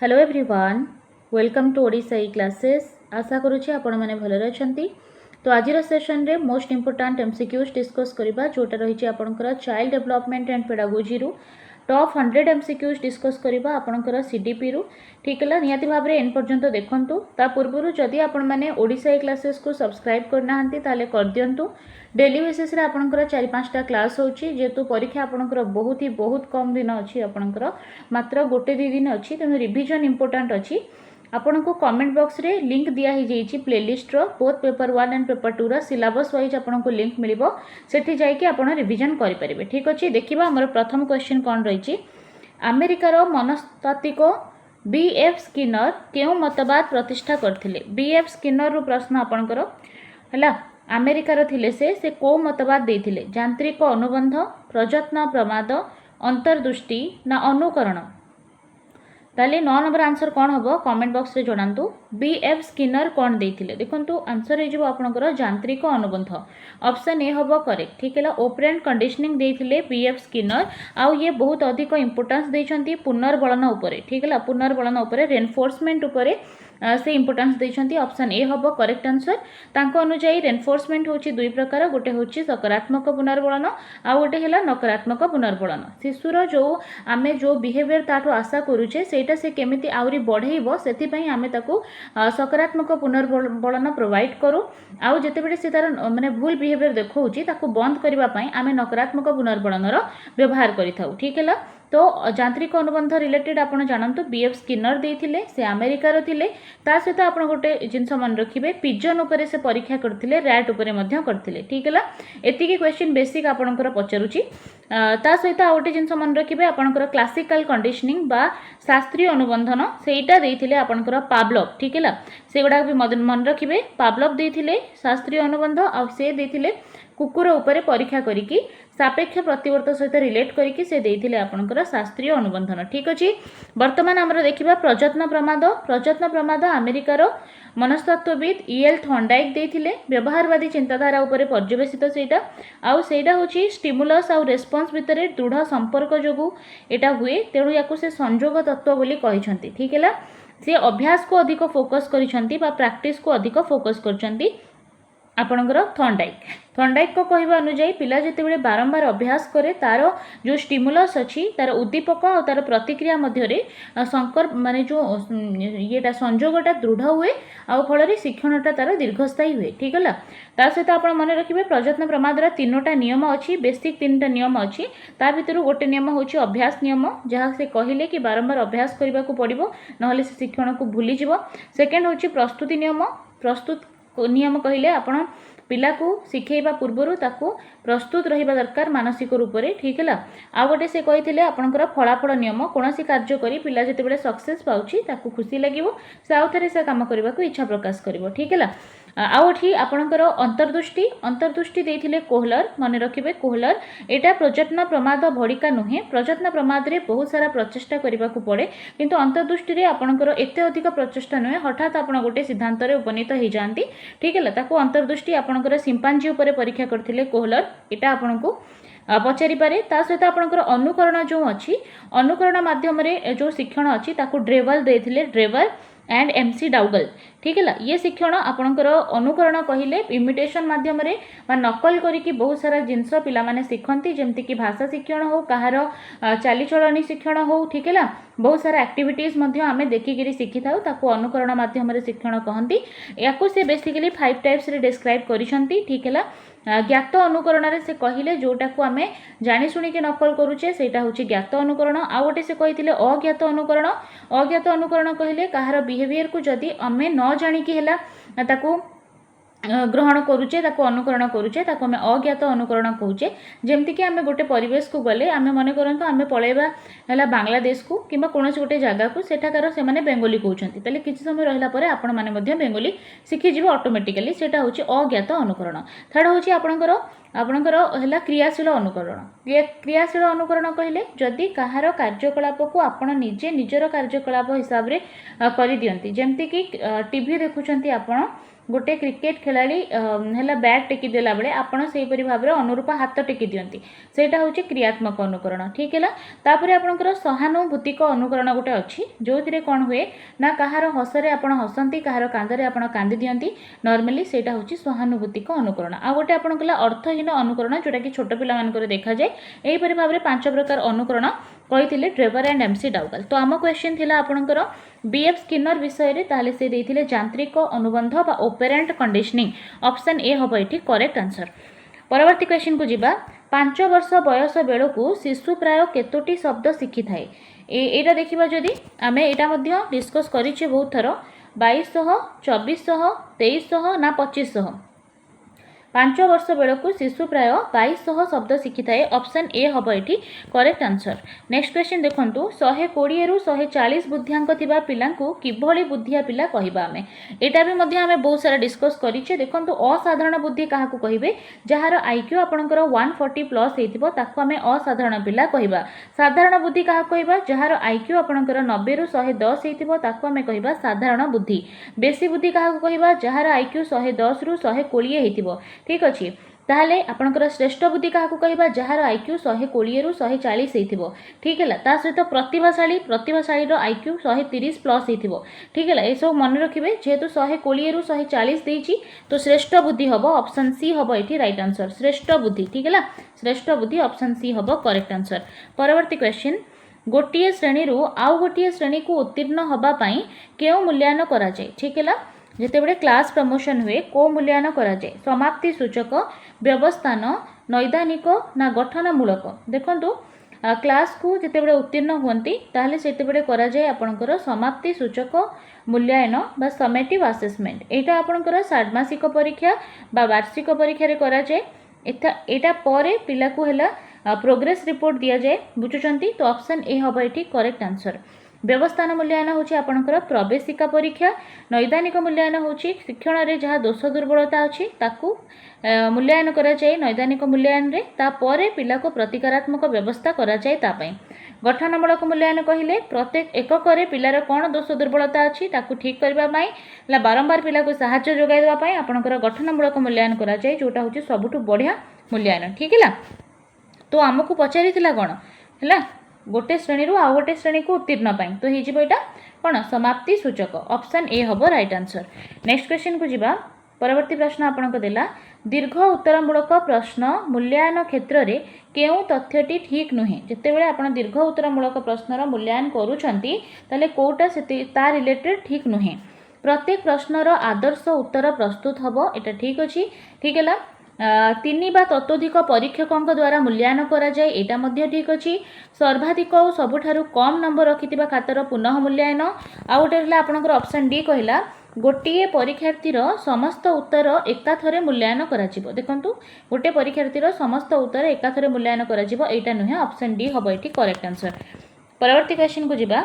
Hello everyone, welcome to Odisha E classes. आशा करुँचे आपण मैंने भलरे अछंती। तो आज सेशन रे मोस्ट इंपोर्टेंट एमसीक्यूज डिस्कस करबा जोटा रही आपनकर चाइल्ड डेवलपमेंट एंड पेडागोजी रु टॉप 100 एमसीक्यूज डिस्कस करबा आपनकर सीडीपी रु। ठीक है, निहाती भाव में एंड पर्यंत देखंतु। ता पूर्व जदि आपण मैंने ओडिशा ई क्लासेस को सब्सक्राइब करना ताले कर दियंतु। डेली बेसिस रे आपनकर 4-5टा क्लास होची, जेतु परीक्षा आपनकर बहुत कम दिन अछि, आपनकर मात्र गोटे 2 दिन अछि, तेनु रिवीजन इंपोर्टेंट अछि। आपन को कमेंट बॉक्स रे लिंक दिया ही जाइछि प्लेलिस्ट रो बोथ पेपर 1 एंड पेपर 2 रो सिलेबस वाइज आपन को लिंक मिलिबो, सेठी जाई कि आपन रिवीजन करि परिबे। ठीक अछि, देखिबा हमर प्रथम क्वेश्चन कोन रहिछि। अमेरिका रो मनस्तात्विक बीएफ स्किनर केउ मतवाद प्रतिष्ठा करथिले। बीएफ स्किनर रो प्रश्न आपनकर हला। अमेरिका रो थिले से को मतवाद देथिले? यांत्रिक अनुबंध, प्रयत्न प्रमाद, अंतर्दृष्टि ना अनुकरण? ताले 9 नंबर आंसर कौन हम कमेंट बॉक्स रे जणांतु। बीएफ स्किनर कौन देथिले? देखंतु आंसर हो आपनकर यांत्रिक अनुबंध। ऑप्शन ए हम करेक्ट। ठीक है, ऑपरेंट कंडीशनिंग देथिले बीएफ स्किनर। आउ ये बहुत अधिक इंपोर्टेंस देछंती पुनर्बलन उपरे। ठीक है, पुनर्बलन उपरे, रेनफोर्समेंट उपरे से इंपोर्टेंस देछंती। ऑप्शन ए हम करेक्ट आंसर। तांको अनुसार रेनफोर्समेंट होची दुई प्रकार, गोटे होची सकारात्मक पुनर्बलन आ गोटे हैला नकारात्मक पुनर्बलन। शिशुर जो आमे जो बिहेवियर ताठो आशा करूचे सेटा से केमिति आउरी बढ़ेइबो, सेति पई आमे ताकू सकारात्मक पुनर्बलन प्रोवाइड करू। आउ जेते बेले से तार माने भूल बिहेवियर देखौची ताकू बंद करबा पई आमे नकारात्मक पुनर्बलनर व्यवहार करिथाउ। ठीक है, तो यांत्रिक अनुबंध रिलेटेड आपण जानंतु बीएफ स्किनर देथिले, से अमेरिका रो थिले। ता सहित आपण गोटे जिंस मन रखिबे, पिजन उपरे से परीक्षा करथिले, रैट उपरे मध्य करथिले। ठीक है, एतिकी क्वेश्चन बेसिक आपणकर पचारुची। ता सहित आ गोटे जिंस मन रखिबे, आपणकर क्लासिकल कंडीशनिंग बा शास्त्रीय अनुबंधन सेटा देथिले आपणकर पावलोव। ठीक है, से गुडा भी मन रखिबे। पावलोव देथिले शास्त्रीय अनुबंध, आ से देथिले कुकुर उपरे परीक्षा करिकी सापेक्ष प्रतिवर्त सहित रिलेट करिकी से देथिले आपनकर शास्त्रीय अनुबंधन। ठीक अछि, वर्तमान हमर देखिबा प्रयत्न प्रमाद। प्रयत्न प्रमाद अमेरिकार मनस्तत्वविद ईएल थॉर्नडाइक देथिले। व्यवहारवादी चिंताधारा उपरे पर्यवेसित सेटा। आउ सेटा होची स्टिमुलस आउ रेस्पॉन्स भितरे दृढ़ संपर्क जोगु एटा हुए, तेणु याकु से संयोग तत्व बोली कहिसंती। ठीक है, से अभ्यास को अधिक फोकस करिसंती बा प्रैक्टिस को अधिक फोकस करचंती आपणकर थॉर्नडाइक। थॉर्नडाइक को कहवा अनुसार पिला जिते बड़े बारंबार अभ्यास करे, तार जो स्टिमुलस अच्छी, तार उद्दीपक और तार प्रतिक्रिया मध्य संकर माने जो येटा संयोगटा दृढ़ हुए, आउ फल शिक्षणटा तार दीर्घस्थायी हुए। ठीक है, ता सहित आप मन रखिए प्रयत्न प्रमादर 3टा नियम अच्छी, बेसिक 3टा नियम अच्छी। ता भितर गोटे नियम होची अभ्यास नियम, जहाँ से कहले कि बारंबार अभ्यास करने को पड़ो, नहले से शिक्षण को भूलीज। सेकेंड होची प्रस्तुति नियम। प्रस्तुत नियम कहले आपण पिला को शिखेबा पूर्व ताकू प्रस्तुत रहिबा दरकार मानसिक रूप से। ठीक है, आ गोटे से कही आपणकर फलाफल नियम। कौन सी कार्य करी पिला जिते बड़े सक्सेस पाउची ताकू खुशी लगिवो, से आउ थरे से काम करने को इच्छा प्रकाश करिवो। ठीक है, आउठी आपणकर अंतर्दृष्टि। अंतर्दृष्टि देथिले कोहलर, मन रखिबे कोहलर। एटा प्रयत्न प्रमाद भड़िका नुहे। प्रयत्न प्रमाद रे बहुत सारा प्रचेष्टा करने को पड़े, किंतु अंतर्दृष्टि रे आपणकर एते अधिक प्रचेष्टा नुहे, हठात आपण गोटे सिद्धांत रे उपनीत हो जाती। ठीक है, ताकू अंतर्दृष्टि आपणकर सिंपांजी उपरे परीक्षा करथिले कोहलर, एटा आपणको पचारि पारे। ता सहित आपणकर अनुकरण जो अच्छी, अनुकरण माध्यम रे जो शिक्षण अच्छी ताकू ड्रेवल देथिले, ड्रेवर एंड एमसी डाउगल। ठीक है, ये शिक्षण आपणकर अनुकरण कहले इमिटेशन माध्यम रे बा नकल करिकी बहुत सारा जिनस पिला माने शिखंती, जेमति कि भाषा शिक्षण हो, कहार चालीचलनी शिक्षण हो। ठीक है, बहुत सारा एक्टिविटीज मध्य आमे देखिकी शिखि थाउ, ताकू अनुकरण माध्यम रे शिक्षण कहंती। याकू से बेसिकली 5 टाइप्स रे डिस्क्राइब करिसंती। ठीक है, ज्ञात अनुकरण रे से कहिले जोटा को आमे जानि सुनी के नकल करूचे सेटा होची ज्ञात अनुकरण। आ गोटे से कहिथिले अज्ञात अनुकरण। अज्ञात अनुकरण कहले कहार बिहेवियर को जदी आमे न जानि कि हेला ताकू ग्रहण करूचे, ताकू अनुकरण करूचे, ताकू आमे अज्ञात अनुकरण कहूचे। जेमति कि आमे गोटे परिवेश को गले, आमे मने करंतु आमे पळेबा हला बांग्लादेश को किंबा कोनोसी गोटे जगह को, सेठाकार से माने बेंगोली कहउछंती, तले किछि समय रहिला परे आपण माने मध्ये बेंगोली सिखि जिवो ऑटोमेटिकली। सेटा होची अज्ञात अनुकरण। थर्ड होची आपणकर हला क्रियाशील अनुकरण। क्रियाशील अनुकरण कहले जदि कहार कार्यकलाप को आपण निजे निजर कार्यकलाप हिसाब रे करि दियंती, जेमति कि टीवी देखुछंती आपण, गोटे क्रिकेट खेलाड़ी है बैट टेकी देला बेले आपण से भाव में अनुरूप हाथ टेकी दियंती सेटा होची क्रियात्मक अनुकरण ठीक है। तापर आपणकर सहानुभूतिक अनुकरण गोटे अच्छी जो थी कौन हुए ना कहार हसरे आप हसती कहार कांदरे आप कांदी दियंती नॉर्मली सेटा होची सहानुभूतिक अनुकरण। आ गोटे आपण कहला अर्थहीन अनुकरण जोटा कि छोट पिला मानकर देखा जाए यहीपरि भाव में 5 प्रकार अनुकरण कही ट्रेवर एंड एमसी डाउगल। तो आम क्वेश्चन थिला आपणकर बीएफ स्किनर विषय रे ताले से देथिले यांत्रिक अनुबंध बा ऑपरेंट कंडीशनिंग ऑप्शन ए हबो एठी करेक्ट आंसर। परवर्ती क्वेश्चन को जिबा 5 वर्ष बयस बेलू शिशु प्राय केतोटी शब्द शिखि थाए एटा देखिबा जदि आमे एटा मध्य डिस्कस करिचे बहुत थर 2200 2400 2300 ना 2500 5 वर्ष बेलू शिशु प्राय 2200 शब्द शिखि थाए ऑप्शन ए हबो एठी करेक्ट आंसर। नेक्स्ट क्वेश्चन देखंतु 120 रु 140 बुद्धियांक थिबा पिलांकु किभली बुद्धिया पिला कहिबा आमे एटा भी मध्य आमे बहुत सारा डिस्कस करिचे। देखंतु असाधारण बुद्धि काहाकु कहिबे जहार आईक्यू आपनकर 140 प्लस हेतिबो ताकु आमे असाधारण पिला कहिबा। साधारण बुद्धि काहाकु कहिबा जहार आईक्यू आपनकर 90 रु 110 हेतिबो ताकु आमे कहिबा साधारण बुद्धि। बेसी बुद्धि काहाकु कहिबा जहार आईक्यू 110 रु 120 हेतिबो ठीक अच्छे। ताहले आपनकर श्रेष्ठ बुद्धि काहाकु कहिबा जहार आईक्यू 120 रु 140 हेतिबो ठीक है। ता सहित प्रतिभाशाली रो आईक्यू 130 प्लस हेतिबो ठीक है। ए सब मन रखिबे जेहेतु 120 रु 140 देछि तो श्रेष्ठ बुद्धि हबो ऑप्शन सी हबो एठी राइट आंसर श्रेष्ठ बुद्धि ठीक है। श्रेष्ठ बुद्धि ऑप्शन सी हबो करेक्ट आंसर। परवर्ती क्वेश्चन गोटिए श्रेणी रु आउ गोटिए श्रेणी को उत्तीर्ण हबा पई केउ मूल्यांकन करा जाय ठीक है। जितेबले क्लास प्रमोशन हुए को मूल्यांकन करा जाए समाप्ति सूचक व्यवस्थान नैदानिक ना गठनमूलक। देखंतु क्लास को जितेबले उत्तीर्ण हुंती ताहले सेतेबले करा जाए आपनकर समाप्ति सूचक मूल्यांकन बा समेटिव असेसमेंट एटा आपनकर षाण्मासिक परीक्षा बा वार्षिक परीक्षा रे करा जाए एटा परे पिला को हैला प्रोग्रेस रिपोर्ट दिया जाए बुझुचंती। तो ऑप्शन ए हबो एठी करेक्ट आंसर। व्यवस्थान मूल्यांकन होची आपनकर प्रवेशिका परीक्षा नैदानिक मूल्यांकन होची शिक्षण रे जहाँ दोष दुर्बलता अच्छी ताकू मूल्यांकन करा जाए नैदानिक मूल्यांकन रे तापरे पिला को प्रतिकारात्मक व्यवस्था करा जाए तापई। गठनमूलक मूल्यांकन कहिले प्रत्येक एकक रे पिलार कोन दोष दुर्बलता अच्छी ताकू ठीक करबा पई ला बारंबार पिला को सहायता जोगाई देबा पई आपनकर गठनमूलक मूल्यांकन करा जाए जोटा होची सबुठु बढ़िया मूल्यांकन ठीक है। तो आमको पचारिथिला कोन हैला गोटे श्रेणी रु आउ गोटे श्रेणी को उत्तीर्ण पाई तो हे जिवो एटा कोन समाप्ति सूचक ऑप्शन ए हबो राइट आंसर। नेक्स्ट क्वेश्चन को जिबा परवर्ती प्रश्न आपनको देला दीर्घ उत्तरमूलक प्रश्न मूल्यांकन क्षेत्र रे केउ तथ्यटी ठीक नुहे जेतेबेले आपण दीर्घ उत्तरमूलक प्रश्नर मूल्यांकन करूछंती ताले कोटा सेते ता रिलेटेड ठीक नुहे। प्रत्येक प्रश्नर आदर्श उत्तर प्रस्तुत हबो एटा ठीक अछि ठीक है। 3 बा ततोधिक परीक्षकों द्वारा मूल्यांकन करा जाए एटा मध्य ठीक अच्छी। सर्वाधिक और सबुठारु कम नंबर रखिथिबा खातर पुनः मूल्यांकन आउ गोटे हला आपनकर ऑप्शन डी कहला गोटिए परीक्षार्थीर समस्त उत्तर एकाथरे मूल्यांकन करा जिवो। देखंतु गोटे परीक्षार्थीर समस्त उत्तर एकाथरे मूल्यांकन करा जिवो एटा नुहे ऑप्शन डी हबो एठी करेक्ट आंसर। परवर्ती क्वेश्चन को जिबा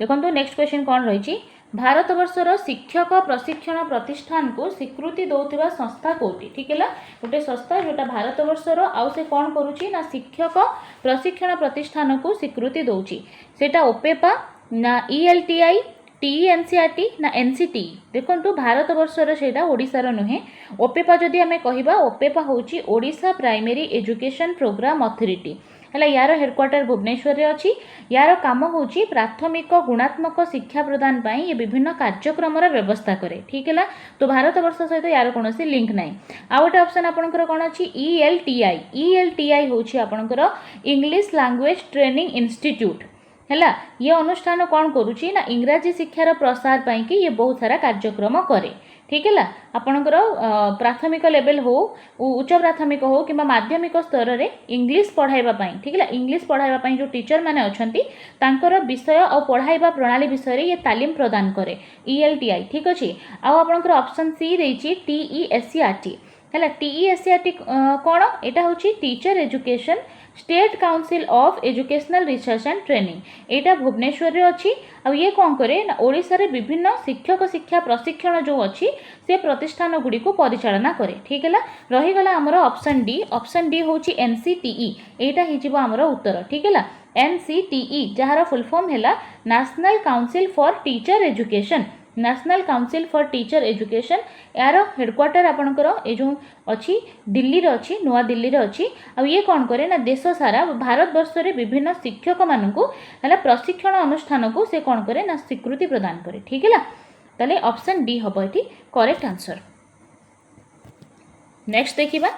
देखंतु नेक्स्ट क्वेश्चन कोन रहिछि भारतवर्षर शिक्षक प्रशिक्षण प्रतिष्ठान को स्वीकृति दौथिबा संस्था कोटी ठीक है। गोटे संस्था जोटा भारतवर्षर आउ से कौन करुच्ची ना शिक्षक प्रशिक्षण प्रतिष्ठान को स्वीकृति दौची सेटा ओपेपा ना ईएलटीआई टीएनसीआरटी ना एनसीटी। देखंतु भारतवर्षर सेटा ओडिशार नुहे ओपेपा जदि आमे कहिबा ओपेपा होची Odisha primary education programme authority है। यार हेडक्वार्टर भुवनेश्वर रे अच्छी यार काम होची प्राथमिक गुणात्मक शिक्षा प्रदान पाई ये विभिन्न कार्यक्रम व्यवस्था करे ठीक है। तो भारत वर्ष सहित यार कौन लिंक ना आ गए ऑप्शन आपंकर कौन अच्छी ईएलटीआई होची आपंकर इंग्लिश लैंग्वेज ट्रेनिंग इंस्टीट्यूट है। ये अनुष्ठान कौन करुच्ची ना इंग्राजी शिक्षार प्रसार पाई कि ये बहुत सारा कार्यक्रम करे ठीक है। आपणकर प्राथमिक लेवल हो उच्च प्राथमिक हो कि माध्यमिक स्तर रे इंग्लिश पढ़ाइबा पई ठीक है। इंग्लिश पढ़ाइबा पई जो टीचर माने अछंती तांकर विषय और पढ़ाइबा प्रणाली विषय रे ये तालीम प्रदान करे ईएलटीआई ठीक अछि। आ आपणकर ऑप्शन सी देछि टीईएससीआरटी है। टीईएससीआरटी कोन एटा होछि teacher education state council of educational research and training एटा भुवनेश्वर रे अछि। आ ये कौन करे ना ओडिशा रे विभिन्न शिक्षक शिक्षा प्रशिक्षण जो अच्छी से प्रतिष्ठान गुड़ी को परिचालना करे ठीक है। रहीगला आमर ऑप्शन डी होची एनसीटीई एटा हिजिबो आमर उत्तर ठीक है। एनसीटीई जहार फुल फॉर्म है national council for teacher education national council for teacher education यार हेडक्वार्टर आपणकर ये जो अच्छी दिल्ली रे अच्छी नुआ दिल्ली रे अच्छी आ ये कौन करे ना देश सारा भारत वर्ष रे विभिन्न शिक्षक मानू है प्रशिक्षण अनुष्ठान को से कौन करे ना स्वीकृति प्रदान करे। ठीक है ताले ऑप्शन डी हम ये करेक्ट आंसर। नेक्स्ट देखिबा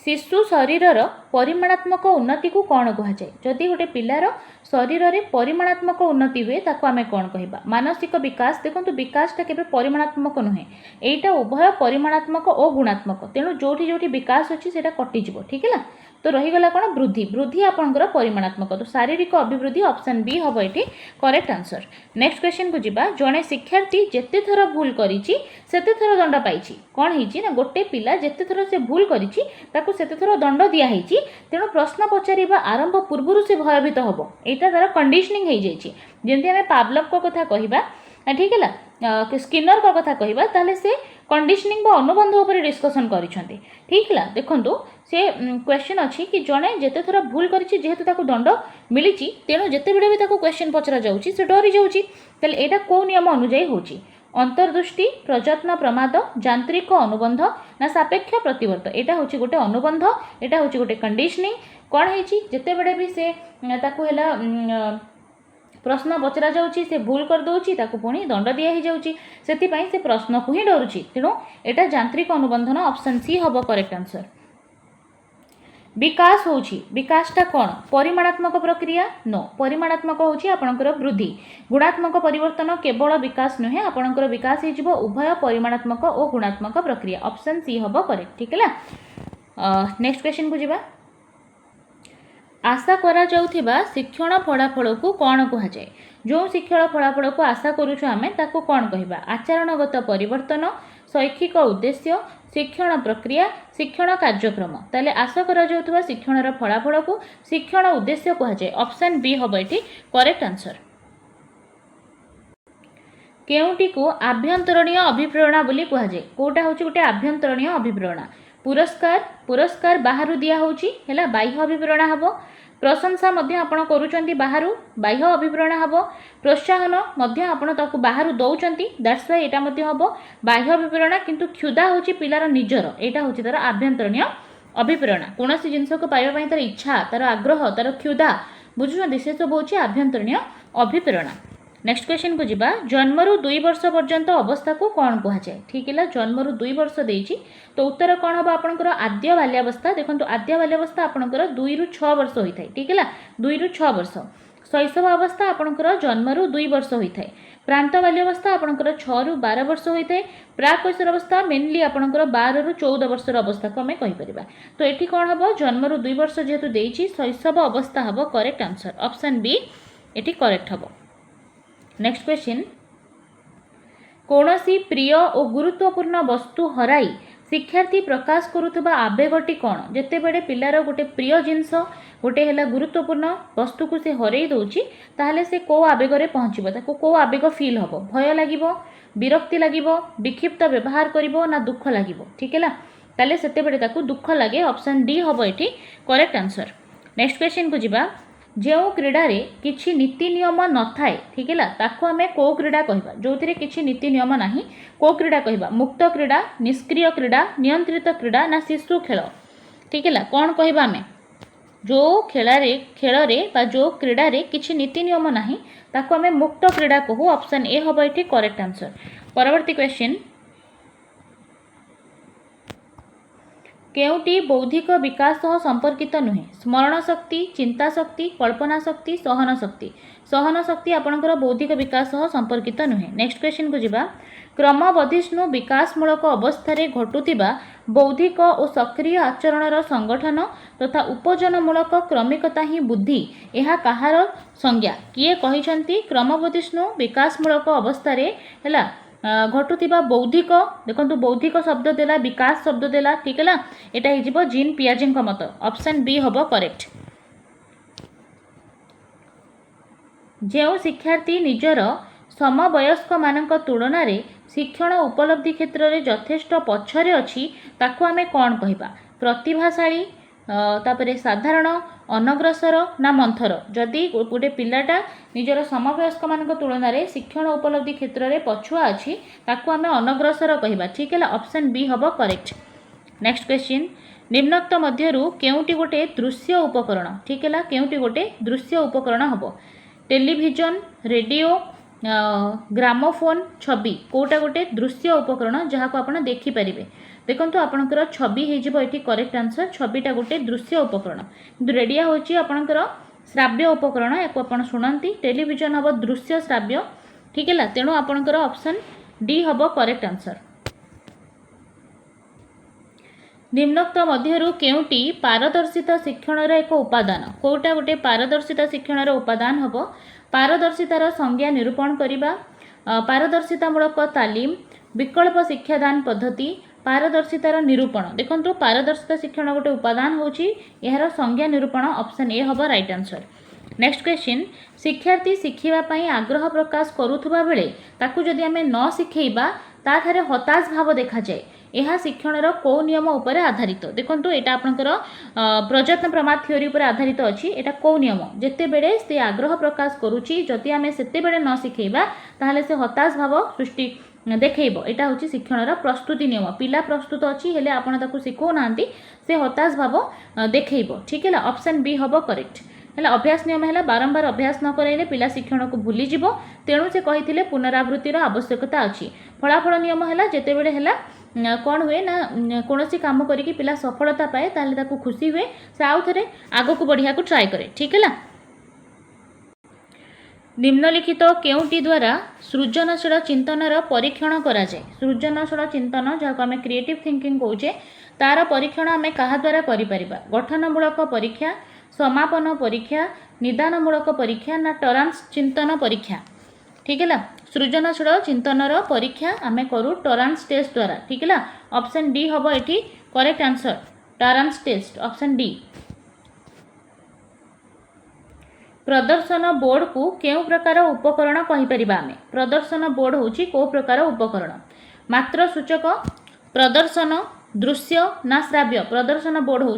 शिशु शरीरर परिमाणात्मक उन्नति को कौन कहुए जदि गोटे पिलार शरीर में परिमाणात्मक उन्नति हुए ताको आमे कौन कहबा मानसिक विकास। देखो विकासटा केबे परिमाणात्मक नुहे एटा उभय परिमाणात्मक और गुणात्मक तेणु जोठी जोठी विकास अच्छी से कटिଯିବ। ठीक है तो रहीगला कौन वृद्धि वृद्धि आपंकर परिमाणात्मक तो शारीरिक अभिवृद्धि ऑप्शन बी हम ये करेक्ट आंसर। नेक्स्ट क्वेश्चन को जीवा जड़े शिक्षार्थी जेते थर भूल करिछि सेते थर दंड पाइछि कौन होइछि ना गोटे पिला जेते थर से भूल करिछि ताको सेते थर दंड दिया होइछि तेणु प्रश्न पचारिबा आरंभ पूर्व से भयभीत हम एटा तार कंडीशनिंग हो जाइछि जेमति आमे पावलव को कथा कहिबा। ठीक है स्किनर का कथा कहबा ताले से कंडीशनिंग बा अनुबंध उपर डिस्कशन करिसेंती। ठीक है देखंतु से क्वेश्चन अच्छी कि जड़े जिते थर भूल करिछि जेहेतु ताको दंड मिली तेणु जिते बड़े भी ताको क्वेश्चन पचरा जाउछि से डरी जाउछि ताले एटा को नियम अनुଯାयी होछि अंतर्दृष्टि प्रयत्न प्रमाद यांत्रिक अनुबंध ना सापेक्ष प्रतिवर्त एटा होछि गोटे अनुबंध एटा होछि गोटे कंडीशनिंग कौन होइछि जिते बड़े भी से ताको हैला प्रश्न पचरा जाउछि से भूल कर दउछि ताको पुणी दंड दिया ही जाउछि सेतिपई से प्रश्न को ही डरुछि तेणु एटा यांत्रिक अनुबंधन ऑप्शन सी हबो करेक्ट आंसर। विकास होछि विकासटा कौन परिमाणात्मक प्रक्रिया नो परिमाणात्मक होछि आपणकर वृद्धि गुणात्मक परिवर्तन केवल विकास नुहे आपणकर विकास हे जिवो उभय परिमाणात्मक और गुणात्मक प्रक्रिया ऑप्शन सी हबो करेक्ट। ठीक है नेक्स्ट क्वेश्चन को जीवा आशा करा जाउथिबा शिक्षण फलाफल को कौन कहुए जो शिक्षण फलाफल को आशा करूछु आमे ताको कौन कहबा आचरणगत परिवर्तन शैक्षिक उद्देश्य शिक्षण प्रक्रिया शिक्षण कार्यक्रम ताले आशा करा जाउथिबा शिक्षणर फलाफल को शिक्षण उद्देश्य कहुए ऑप्शन बी हबो एठी करेक्ट आंसर। केउटी को आभ्यंतरणीय अभिप्रेरणा बोली कहुए कोटा होची गोटे आभ्यंतरणीय अभिप्रेरणा पुरस्कार पुरस्कार बाहरु दिया होची हैला बाह्य अभिप्रेरणा हबो प्रशंसा मध्य आपण करूचंती बाहरु बाह्य अभिप्रेरणा हबो प्रोत्साहन मध्य आपण ताकू बाहरु दउचंती दैट्स व्हाई एटा मध्य हबो बाह्य अभिप्रेरणा किंतु क्षुधा होची पिलार निजर एटा होची तार आभ्यंतरणीय अभिप्रेरणा कोनोसी जिंस को पाइबा पई तार इच्छा तार आग्रह तार क्षुधा बुझुचंती से सब होची आभ्यंतरणीय अभिप्रेरणा। नेक्स्ट क्वेश्चन को जीवा जन्मरु 2 वर्ष पर्यंत अवस्था को कौन कहुए। ठीक है जन्मरु 2 वर्ष देइछि तो उत्तर कौन हम आपनकर आद्य बाल्यावस्था देखंतु आद्य बाल्यावस्था आपनकर 2 रु 6 वर्ष होइथाय। ठीक है 2 रु 6 वर्ष शैशव अवस्था आपनकर जन्मरु 2 वर्ष होइथाय प्रांत बाल्यावस्था आपनकर 6 रु 12 वर्ष होइथाय प्राक कैशोर अवस्था मेनली आपनकर 12 रु 14 वर्षर अवस्था को हमें कहि परिबा तो एठी कौन हम जन्मरु 2 वर्ष जेहेतु देइछि शैशव अवस्था हबो करेक्ट आंसर ऑप्शन बी एठी करेक्ट हबो। नेक्स्ट क्वेश्चन कौनसी प्रिय और गुरुत्वपूर्ण वस्तु हराई शिक्षार्थी प्रकाश करुवा आवेगटी कौन जिते बड़े पिलार गोटे प्रिय जिनस गोटे है गुरुत्वपूर्ण वस्तु को से हरई दौची ताहले से को आवेगे पहुँचो को आवेग फिल हम भय लगे विरक्ति लगे विक्षिप्त व्यवहार करिवो ना दुख लगे। ठीक है ताले सेते बड़े ताकू दुख लगे ऑप्शन डी हम ये करेक्ट आंसर। नेक्स्ट क्वेश्चन को जीवा जो क्रीडा रे किछि नीति नियम न थाए ठीक है ताको आमे को क्रीडा कहबा जो थिरे किछि नीति नियम नाही को क्रीडा कहबा मुक्त क्रीडा निष्क्रिय क्रीडा नियंत्रित क्रीडा ना शिशु खेल। ठीक है कौन कहबा आमे जो खेल रे बा जो क्रीडा रे किछि नीति नियम नाही ताको आमे मुक्त क्रीडा कहू ऑप्शन ए हबो एठी करेक्ट आंसर। परवर्ती क्वेश्चन केउटी बौद्धिक विकास सह संपर्कित नुहे स्मरण शक्ति चिंता शक्ति कल्पना शक्ति सहन शक्ति आपणकर बौद्धिक विकास सह संपर्कित नुहे। नेक्स्ट क्वेश्चन को जीवा क्रमवर्धिष्णु विकासमूलक अवस्था घटुवा बौद्धिक और सक्रिय आचरणर संगठन तथा उपजनमूलक क्रमिकता ही बुद्धि यह कहार संज्ञा किए कहिसंती क्रमवर्धिष्णु विकासमूलक अवस्था है घटुवा बौद्धिक देखो बौद्धिक शब्द देला विकास शब्द देला। ठीक है यहाँ हो जीन पियाजे मत ऑप्शन बी हम करेक्ट। जो शिक्षार्थी निजर समवयस्क मानक तुलन में शिक्षण उपलब्धि क्षेत्र में यथेष्ट पछरे अच्छी ताको आमे कौन कहबा प्रतिभाशाली तापरे साधारण अनग्रसर ना मंथर जदि गोटे पिलाटा निजर समवयस्क मान तुलन में शिक्षण उपलब्धि क्षेत्र में पछुआ अच्छी ताकू आम अनग्रसर कहवा ठीक है ऑप्शन बी हम करेक्ट। नेक्स्ट क्वेश्चन निम्नोक्त मध्यरु केउटी गोटे दृश्य उपकरण ठीक है केउटी गोटे दृश्य उपकरण हम टेलीविजन रेडियो ग्रामोफोन छवि कोटा गोटे दृश्य उपकरण जहाँ को आप देखिपारे देखो आपंकर छवि हो करेक्ट आंसर छविटा गोटे दृश्य उपकरण किंतु रेडियो हूँ आपंकर श्राव्य उपकरण या आप शुणती टेलीविजन हम दृश्य श्राव्य ठीक है तेणु आपंकर ऑप्शन डी हम करेक्ट आंसर। निम्नोक्त मध्यरु केउटी पारदर्शिता शिक्षण एक उपादान कोटा गोटे पारदर्शिता शिक्षण उपादान हम पारदर्शितार संज्ञा निरूपण करने पारदर्शितामूलक तालीम विकल्प शिक्षादान पद्धति पारदर्शितार निरूपण देखो पारदर्शिता शिक्षण गोटे उपादान होची यार संज्ञा निरूपण ऑप्शन ए हम राइट आंसर। नेक्स्ट क्वेश्चन शिक्षार्थी शिखिबा आग्रह प्रकाश करुथुबा बेले ताकू जदि आमे न शिखेबा ताथारे हताश भाव देखा जाए यह शिक्षणर कौ नियम उपर आधारित देखो यहाँ आपंकर प्रयत्न प्रमाद थ्योरी उपर आधारित अच्छी यहाँ कौ नियम जिते बेले से आग्रह प्रकाश करुच्ची जदि आम से न शिखेबा ताहले से हताश भाव सृष्टि देखब यहाँ हूँ शिक्षणर प्रस्तुति नियम पिला प्रस्तुत अच्छी हेले आपण ताकू शिखौ नांती से हताश भाव देखब ठीक है ऑप्शन बी हम करेक्ट है अभ्यास नियम है बारंबार अभ्यास न कराइले पिला शिक्षण को भूलीज तेणु से कही पुनरावृत्तिर आवश्यकता अच्छी फलाफल नियम है जिते बड़े है कौन हुए ना कौन सी काम करके पिला सफलता पाए ताहले ताकू खुशी हुए से आउ थे आग को बढ़िया को ट्राए करे ठीक है। निम्नलिखित केउटी द्वारा सृजनशील चिंतनर परीक्षण करा जाए सृजनशील चिंतन जहाँ आम क्रिएटिव थिंकिंग कौचे तार परीक्षण आम क्या द्वारा करिपरिबा गठनमूलक परीक्षा समापन परीक्षा निदानमूलक परीक्षा ना टरांस चिंतन परीक्षा ठीक है सृजनशील चिंतनर परीक्षा आम करूँ टरांस टेस्ट द्वारा ठीक है ऑप्शन डी हम ये करेक्ट आंसर टरांस टेस्ट ऑप्शन डी। प्रदर्शन बोर्ड को केउ प्रकार उपकरण कहीपर आम प्रदर्शन बोर्ड हूँ कौ प्रकार उपकरण मात्र सूचक प्रदर्शन दृश्य ना श्राव्य प्रदर्शन बोर्ड हूँ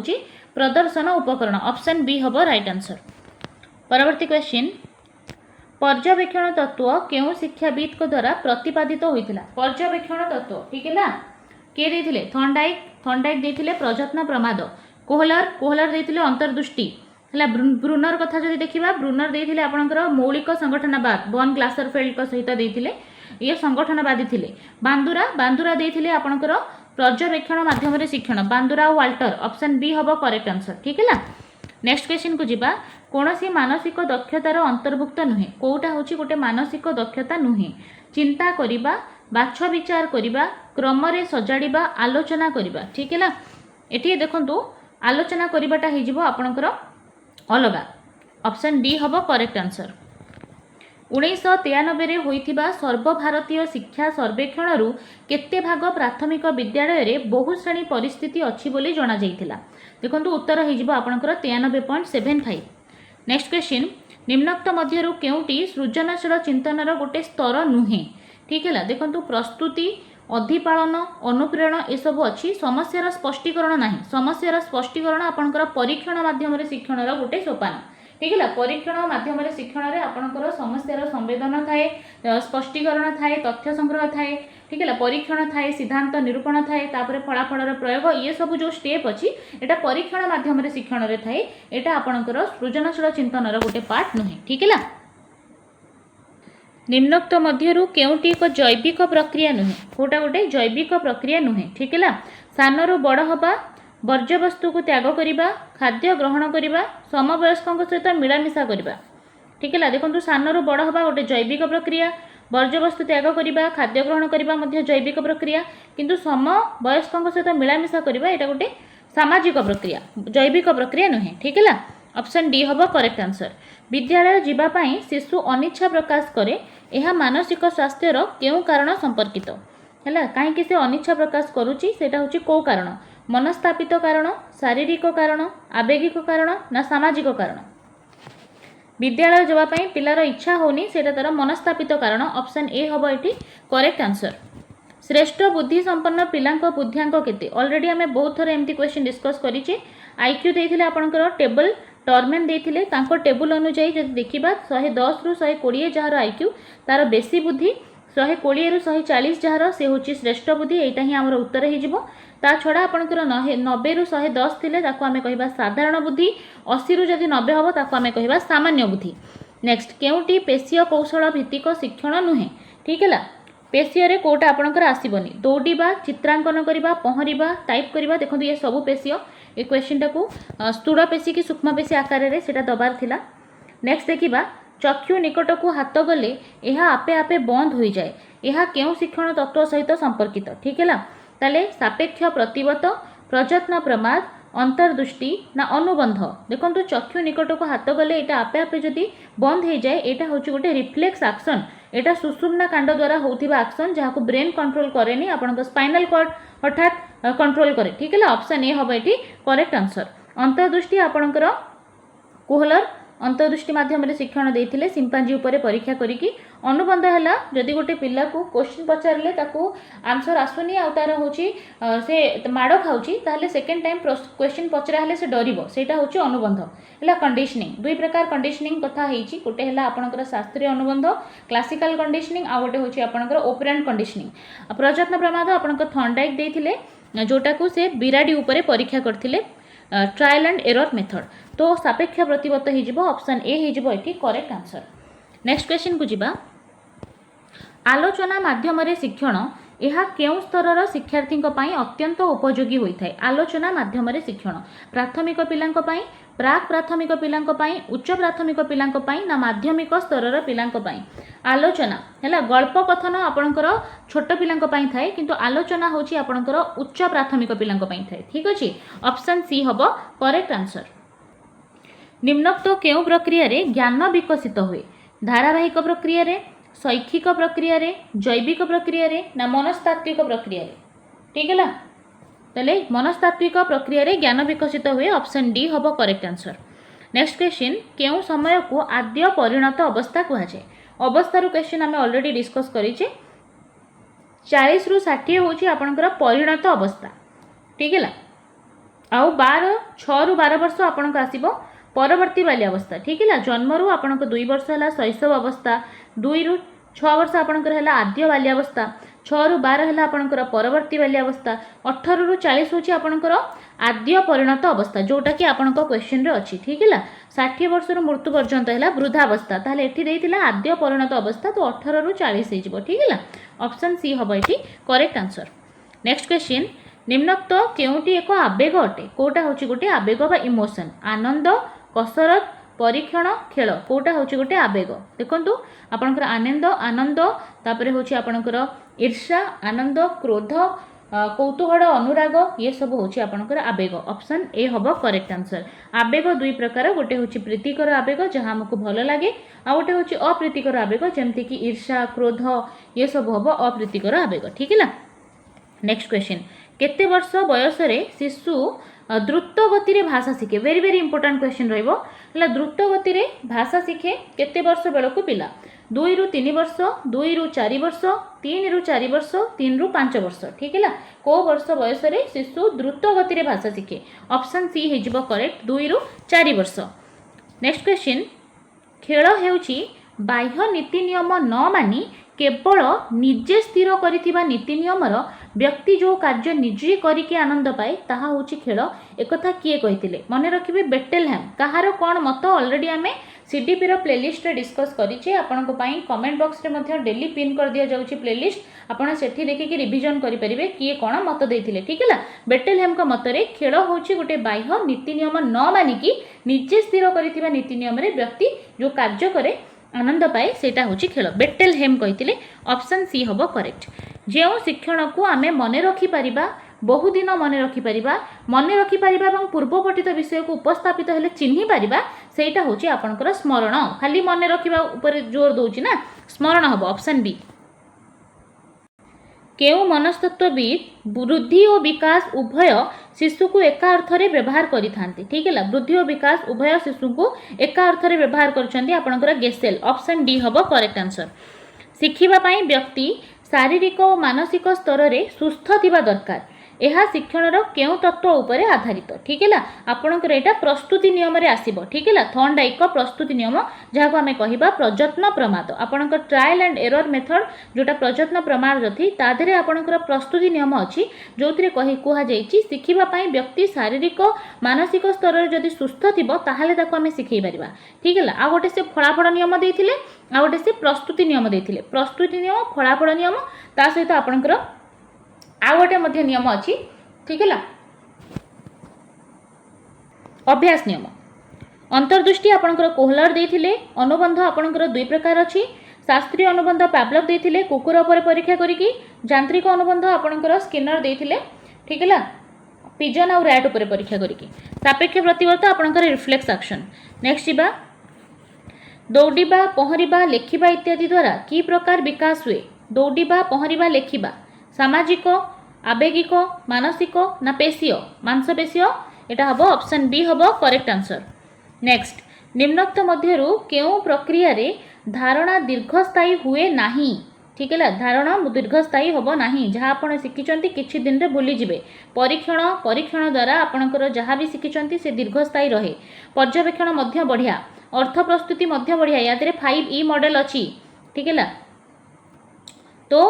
प्रदर्शन उपकरण ऑप्शन बी हम राइट आंसर। परवर्ती क्वेश्चन पर्यवेक्षण तत्व केउ शिक्षाविद द्वारा प्रतिपादित होता पर्यवेक्षण तत्व ठीक है किए देथिले थर्नडाइक देथिले प्रयत्न प्रमाद कोहलर देथिले अंतर्दृष्टि है ब्रूनर कथा जब देखा ब्रूनर देथिले आपणकर मौलिक संगठनवाद बन ग्लासरफेल्ड सहित देथिले ये संगठनवादी थिले बांदुरा देथिले आपणकर पर्यवेक्षण माध्यम शिक्षण बांदुरा और वाल्टर ऑप्शन बी हम करेक्ट आंसर ठीक है। नेक्स्ट क्वेश्चन को जीवा कौन सी मानसिक दक्षतार अंतर्भुक्त नुहे कौटा हूँ गोटे मानसिक दक्षता नुहे चिंता करिबा बाछ विचार करिबा क्रम रे सजाड़िबा आलोचना करिबा ठीक है ये देखंतु आलोचना करिबाटा हिजिबो आपणकर अलगा ऑप्शन डी हम करेक्ट आंसर। 1993 होइथिबा सर्वभारतीय शिक्षा सर्वेक्षण केते भाग प्राथमिक विद्यालय रे बहुश्रेणी परिस्थिति अच्छी बोली जना जाइथिला देखंतु उत्तर हिजिबो आपणकर 93.75। नेक्स्ट क्वेश्चन निम्नोक्त मध्यरु केउटी सृजनशील चिंतनर गोटे स्तर नुहे ठीक है देखंतु प्रस्तुति अधिपालन अनुप्रेरण एसबू अच्छी समस्यार स्पष्टीकरण ना समस्यार स्पष्टीकरण आपणकर परीक्षण माध्यम शिक्षण गोटे सोपान ठीक है परीक्षण माध्यम शिक्षण में आपणकर समस्यार संवेदन थाए स्पष्टीकरण थाए तथ्य संग्रह थाए ठीक है परीक्षण थाए सिद्धांत निरूपण थाए तापर फलाफल प्रयोग ये सब जो स्टेप अच्छी एटा परीक्षण माध्यम शिक्षण में थाए यहाँ आपणकर सृजनशील चिंतनर गोटे पार्ट नुहे ठीक है। निम्नोक्त मध्यरु केउटी एक जैविक प्रक्रिया नुहे कोटा गोटे जैविक प्रक्रिया नुहे ठीक है सानरू बड़ हवा वर्ज्यवस्तु को त्याग करिबा खाद्य ग्रहण करिबा समवयस्कों सहित मिलामिशा करिबा ठीक है देखो सानरू बड़ हवा गोटे जैविक प्रक्रिया वर्ज्यवस्तु त्याग करिबा खाद्य ग्रहण करिबा मध्य जैविक प्रक्रिया किंतु समवयस्कों सहित मिलामिशा करिबा एटा गोटे सामाजिक प्रक्रिया जैविक प्रक्रिया नुहे ठीक है ऑप्शन डी हम करेक्ट आंसर। विद्यालय जीवापाई शिशु अनिच्छा प्रकाश करे यह मानसिक स्वास्थ्यर केउ कारण संपर्कित है कहीं से अनिच्छा प्रकाश करुच्ची सेटा हूँ कौ कारण मनस्तापित कारण शारीरिक कारण आवेगिक कारण ना सामाजिक कारण विद्यालय जावाई पिलार इच्छा होनी सेटा तार मनस्तापित कारण ऑप्शन ए हम ये करेक्ट आंसर। श्रेष्ठ बुद्धि संपन्न पिलांक बुद्धियांक केते ऑलरेडी आम बहुत थर एमती क्वेश्चन डिस्कस करिचे आईक्यू देथिले आपनकर टेबल टर्मेन देथिले तांको टेबल अनुसार जदि देखिबा 110 रु 120 जहार आईक्यू तार बेसी बुद्धि 120 रु 140 जहार से होची श्रेष्ठ बुद्धि एटा ही हमर उत्तर हे जिवो। ता छडा आपनकर 90 रु 110 थिले ताको आमे कहिबा साधारण बुद्धि 80 रु जदि 90 हबो ताको आमे कहिबा सामान्य बुद्धि। नेक्स्ट केउटी पेशीय कौशल भित्तिक शिक्षण नुहे ठीक है पेशीय रे कोटा आपनकर आसीबनी दौड़ीबा चित्रांकन करिबा पहरिबा टाइप करिबा देखंतु ये सब पेशीय ए क्वेश्चन टाकू स्थूल पेशी की सूक्ष्म पेशी आकार रे सेटा दबार थिला। नेक्स्ट देखिबा चक्षु निकट को हाथ गले यह आपे आपे बंद हो जाए यह केउ शिक्षण तत्व सहित संपर्कित ठीक है ताले सापेक्ष प्रतिबत प्रयत्न प्रमाद अंतर्दृष्टि ना अनुबंध देखो चक्षु निकट को हाथ गले यहाँ आपे आपे जदि बंद हो जाए यहाँ हूँ गोटे रिफ्लेक्स एक्शन यहाँ सुषुम्ना कांड द्वारा होता एक्शन जहाँ को ब्रेन कंट्रोल करे आपण स्पाइनल कॉर्ड हठात कंट्रोल करे ठीक है ऑप्शन ए हम ये करेक्ट आंसर। अंतर्दृष्टि आपणकर कोहलर अंतर्दृष्टि माध्यम शिक्षण देते सिंपांजी उपरे परीक्षा करिकी अनुबंध है जदि गोटे पिला को क्वेश्चन पचारे ताको आंसर आसुनी आ तार होची से माड़ खाऊची ताहले सेकेंड टाइम क्वेश्चन पचरा हेले से डरिबो सेटा होची अनुबंध है। कंडीशनिंग दुई प्रकार कंडीशनिंग कथा हेची गोटे है आपनकर शास्त्रीय अनुबंध क्लासिकल कंडीशनिंग आ गोटे होची आपनकर ऑपरेंट कंडीशनिंग। प्रयत्न प्रमाद आपनकर थॉर्नडाइक देथिले जोटा को से बिराडी उपरे परीक्षा करथिले ट्रायल एंड एरर मेथड तो सापेक्ष प्रतिबत हो ऑप्शन ए हो करेक्ट आंसर। नेक्स्ट क्वेश्चन को जिबा आलोचना माध्यम शिक्षण यह केउ स्तर शिक्षार्थी अत्यंत उपयोगी होता है। आलोचना माध्यम शिक्षण प्राथमिक पिलांक पई प्राक प्राथमिक पिलांक पई उच्च प्राथमिक पिलांक पई ना माध्यमिक स्तर पिलांक पई आलोचना है गल्प कथन आपणकर छोट पिलांक पई थाए किंतु आलोचना होची आपणकर उच्च प्राथमिक पिलांक पई थाए ठीक अछि ऑप्शन सी हबो करेक्ट आंसर। निम्नोक्त केउ प्रक्रिया रे ज्ञान विकसित हुए धारावाहिक प्रक्रिया रे शैक्षिक प्रक्रिया रे जैविक प्रक्रिया रे ना मनस्तात्विक प्रक्रिया रे ठीक है ताले मनस्तात्विक प्रक्रिया रे ज्ञान विकसित हुए ऑप्शन डी हबो करेक्ट आंसर। नेक्स्ट क्वेश्चन केउ समय को आद्य परिणत अवस्था कहा जाए अवस्था क्वेश्चन आम ऑलरेडी डिस्कस करिचे 40 रु 60 होची आपनकर परिणत अवस्था ठीक है आउ 6 रु 12 वर्ष आपनक आसीबो परवर्ती बाल्यावस्था ठीक है जन्म रु आपनक 2 वर्ष है शैशव अवस्था 2 रु 6 वर्ष आपनकर है आद्य बाल्यावस्था 6 रु 12 है आपनकर परवर्ती बाल्यावस्था 18 रु 40 होची आपनकर आद्य परिणत अवस्था जोटा कि आपनक क्वेश्चन रे अछि ठीक है 60 वर्ष रु मृत्यु पर्यंत है वृद्धावस्था ताहले एठी देइतिला आद्य परिणत अवस्था तो 18 रु 40 हे जिवो ठीक है ऑप्शन सी हबो एठी करेक्ट आंसर। नेक्स्ट क्वेश्चन निम्नोक्त केउटी एक आवेग अटे कोटा होची गोटे आवेग बा इमोशन आनंद कसरत परीक्षण खेल कोटा होची गोटे आवेग देखंतु आपनकर आनंद आनंद तापरे होची आपनकर ईर्ष्या आनंद क्रोध कौतूहल अनुराग ये सब होची आपनकर आवेग ऑप्शन ए हबो करेक्ट आंसर। आवेग दुई प्रकार गोटे होची प्रीतिकर आवेग जहाँ हमको भल लगे आ गोटे होची अप्रीतिकर आवेग जेमति कि ईर्ष्या क्रोध ये सब हबो अप्रीतिकर आवेग ठीक है। नेक्स्ट क्वेश्चन केते वर्ष बयस रे शिशु द्रुत गति रे भाषा शिखे वेरी वेरी इंपोर्टेंट क्वेश्चन रहिबो हला द्रुत गति रे भाषा शिखे केते वर्ष बेलको पिला 2 रु 3 वर्ष 2 रु 4 वर्ष 3 रु 4 वर्ष 3 रु 5 वर्ष ठीक है को वर्ष बयस रे शिशु द्रुत गति रे भाषा शिखे ऑप्शन सी हे जिवो करेक्ट 2 रु 4 वर्ष। नेक्स्ट क्वेश्चन खेल हेउची बाह्य नीति नियम न मानी केवल निजे स्थिर करिथिबा नीति नियमर व्यक्ति जो कार्य निजे करिके आनंद पाए ताहा होची खेल एकथा किए कहिथिले मने रखिबे बेटेलहैम कहार कोन मत ऑलरेडी आमे सीडीपी रो प्लेलिस्ट रे डिस्कस करिचे आपनको पई कमेंट बॉक्स रे मध्ये डेली पिन कर दिया जाउची प्लेलिस्ट आपण सेठी देखि कि रिवीजन करि परिबे किए कोन मत देथिले ठीक है बेटेलहैम को मत रे खेल होची गोटे बाह्य नीति नियम न मानी कि निजे स्थिर करिथिबा नीति नियम रे व्यक्ति जो कार्य करे आनंद पाए सेटा होची खेल बेटेलहेम कहिथिले ऑप्शन सी हबो करेक्ट। जे शिक्षण को आमे मने रखि परिबा बहुदिन मने रखि परिबा एवं पूर्व पठित विषय को उपस्थापित हेले चिन्हि परिबा सेटा होची आपनकर स्मरण खाली मने रखिबा ऊपर जोर दोची ना स्मरण हबो ऑप्शन बी। केउ मनस्तत्वविद वृद्धि और विकास उभय शिशु को एका अर्थ रे व्यवहार करि थांती ठीक है वृद्धि और विकास उभय शिशु को एका अर्थ रे व्यवहार करछंती आपनकर गेसेल ऑप्शन डी हबो करेक्ट आंसर। शिखिबा पई व्यक्ति शारीरिक और मानसिक स्तर रे सुस्थ थिबा दरकार यह शिक्षण क्यों तत्व उपर आधारित ठीक है आपणकर यहाँ प्रस्तुति नियम आसब ठीक है थर्नडाइक प्रस्तुति नियम जहाँ को आम कह प्रयत्न प्रमाद आपणकर ट्रायल एंड एरर मेथड जोटा प्रयत्न प्रमाद थी तादे आपणकर प्रस्तुति नियम अच्छी जो कहुई शिखापी व्यक्ति शारीरिक मानसिक स्तर जदि सुस्थ थी ताहले आम शिखई पार ठीक है आ गोटे से फलाफल नियम देते आ गोटे से प्रस्तुति नियम देते प्रस्तुति नियम फलाफल नियम ता सहित आपणकर आ गोटे नियम अच्छी ठीक है अभ्यास नियम अंतर्दृष्टि आपणकर कोहलर देथिले अनुबंध आपणकर दुई प्रकार अच्छी शास्त्रीय अनुबंध पावलोव देथिले कुकुर पर परीक्षा करिकी यांत्रिक अनुबंध आपणकर स्किनर देथिले ठीक है पिजन और रैट उपर परीक्षा करिकी सापेक्ष प्रतिवर्त आपणकर रिफ्लेक्स एक्शन नेक्स्ट जीवा दौड़िबा पहरिबा लेखिबा इत्यादि द्वारा की प्रकार विकास हुए दौड़िबा पहरिबा लेखिबा सामाजिक आवेगिक मानसिक ना पेशीय मांसपेशीय एटा हबो ऑप्शन बी हबो करेक्ट आंसर नेक्स्ट निम्नोक्त मध्यरु केउ प्रक्रिया रे धारणा दीर्घस्थायी हुए नाही ठीक है धारणा दीर्घस्थायी हबो नाही जहाँ आपण शिखिचंती किछि दिन रे भूली जिवे परीक्षण द्वारा आपणकर जहाँ भी शिखिचंती से दीर्घस्थायी रहे पर्यवेक्षण मध्य बढ़िया अर्थ प्रस्तुति मध्य बढ़िया या 5E मॉडल अच्छी ठीक है तो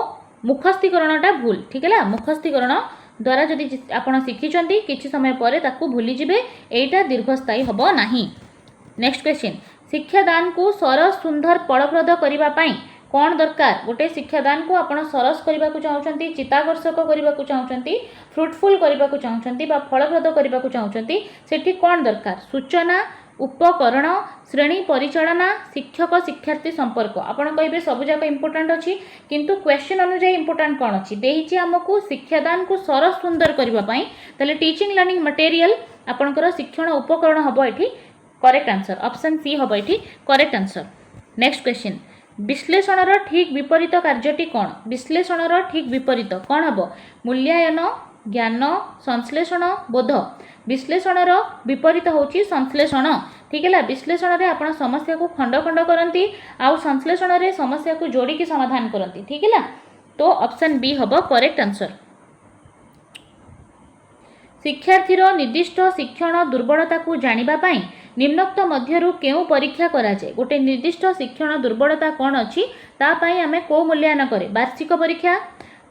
मुखस्थीकरणटा भूल ठीक है मुखस्थीकरण द्वारा जदि आपण शिखिचंती किछि समय पर ताकू भूली जिवे एटा दीर्घस्थायी हबो नाही नेक्स्ट क्वेश्चन शिक्षादान को सरस सुंदर फलप्रद करबा पई कौन दरकार गोटे शिक्षादान को आपण सरस करबा को चाहउचंती चित्ताकर्षक करबा को चाहउचंती फ्रुटफुल करबा को चाहउचंती बा फलप्रद करबा को चाहउचंती सेठी कौन दरकार सूचना उपकरण श्रेणी परिचालना शिक्षक शिक्षार्थी संपर्क आपण कहिबे सब जाक इंपोर्टेंट अछि किंतु क्वेश्चन अनुसार इंपोर्टेंट कौन अछि देहिछि हमकु शिक्षादान को सरस सुंदर करबा पई तले टीचिंग लर्निंग मटेरियल आपणकर शिक्षण उपकरण हबो एठी करेक्ट आंसर ऑप्शन सी हबो एठी करेक्ट आंसर नेक्स्ट क्वेश्चन विश्लेषणर ठीक विपरीत कार्यटी कौन विश्लेषणर ठीक विपरीत कौन हबो मूल्यांकन ज्ञान संश्लेषण बोध विश्लेषणर विपरीत होची संश्लेषण ठीक है विश्लेषण रे आपण समस्या को खंड खंड करंती आउ संश्लेषण रे समस्या को जोड़ी की समाधान करंती ठीक है तो ऑप्शन बी हबो करेक्ट आंसर शिक्षार्थीर निर्दिष्ट शिक्षण दुर्बलता को जानिबा पाई निम्नोक्त मध्यरु केउ परीक्षा करा जाय गोटे निर्दिष्ट शिक्षण दुर्बलता कौन अछि ता पाई आमे को मूल्यांकन करे वार्षिक परीक्षा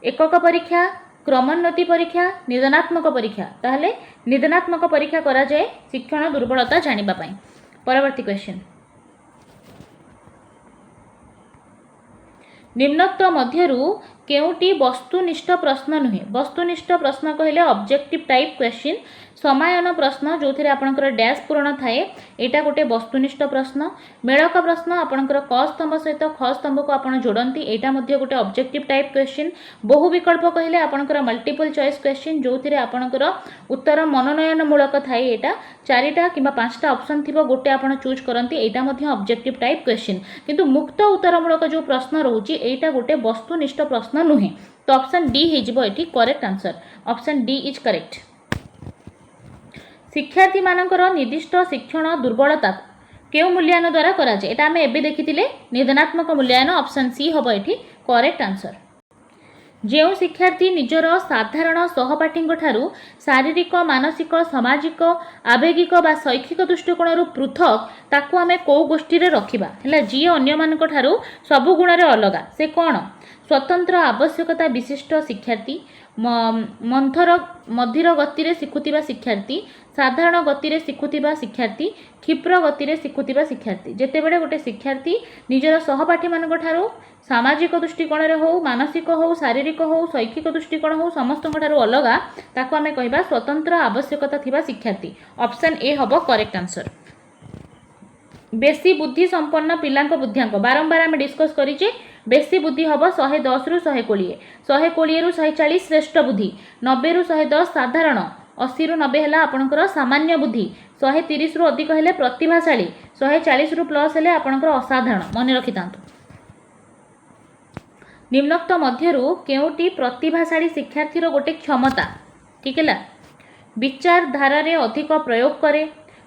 एकक परीक्षा क्रमोन्नति परीक्षा निदानात्मक परीक्षा ताहले निदानात्मक परीक्षा करा जाय शिक्षण दुर्बलता जानिबा पाई परवर्ती क्वेश्चन निम्नोक्त मध्यरु केउटी वस्तुनिष्ठ प्रश्न नुहे वस्तुनिष्ठ प्रश्न कहले ऑब्जेक्टिव टाइप क्वेश्चन समायन प्रश्न जो थे आपणकर डैश पूरण थाए एटा गोटे वस्तुनिष्ठ प्रश्न मेलक प्रश्न आपणकर क स्तंभ सहित ख स्तंभ को आपण जोड़ती एटा मध्ये गोटे ऑब्जेक्टिव टाइप क्वेश्चन बहु विकल्प कहले आपणकर मल्टीपल चॉइस क्वेश्चन जो थे आपणकर उत्तर मनोनयन मूलक थाए एटा चारिटा किंबा पांचटा ऑप्शन थिबो गोटे आपण चूज करंती एटा मध्ये ऑब्जेक्टिव टाइप क्वेश्चन किंतु मुक्त उत्तर मूलक जो प्रश्न रहउची एटा गोटे वस्तुनिष्ठ प्रश्न नुहे तो ऑप्शन डी हेजिबो एठी correct answer option D is correct शिक्षार्थी मानकर निर्दिष्ट शिक्षण दुर्बलता केउ मूल्यांकन द्वारा करा जाय एटा हमें एबे देखिथिले निदानात्मक मूल्यांकन ऑप्शन सी हबो एठी करेक्ट आंसर जो शिक्षार्थी निजर साधारण सहपाठी ठारू शारीरिक मानसिक सामाजिक आवेगिक बा शैक्षिक दृष्टिकोण पृथक ताकू आमे को गोष्ठी रे रखिबा हैला जी अन्य मानक ठारू सब गुण रे अलगा से कौन स्वतंत्र आवश्यकता विशिष्ट शिक्षार्थी मंथर मधिर गति रे शिखुतिबा शिक्षार्थी साधारण गति रे शिखुतिबा शिक्षार्थी क्षिप्र गति रे शिखुतिबा शिक्षार्थी जेतेबेले गोटे शिक्षार्थी निजर सहपाठी मानक ठारू सामाजिक दृष्टिकोण रे हो मानसिक हो शारीरिक हो शैक्षिक दृष्टिकोण हो समस्त ठारू अलगा ताको आमे कहबा स्वतंत्र आवश्यकता थिबा शिक्षार्थी ऑप्शन ए हबो करेक्ट आंसर बेसी बुद्धि संपन्न पिलांक बुद्धियांक बारंबार आमे डिस्कस करिचे बेसी बुद्धि हबो 110 रु 120 120 रु 140 श्रेष्ठ बुद्धि 90 रु 110 साधारण 80 रु 90 हैला आपनकर सामान्य बुद्धि 130 रु अधिक हेले प्रतिभाशाली 140 रु प्लस हेले आपनकर असाधारण मन रखितांतु निम्नोक्त मध्यरु केउटी प्रतिभाशाली शिक्षार्थीर गोटे क्षमता ठीक है विचारधारा रे अधिक प्रयोग करे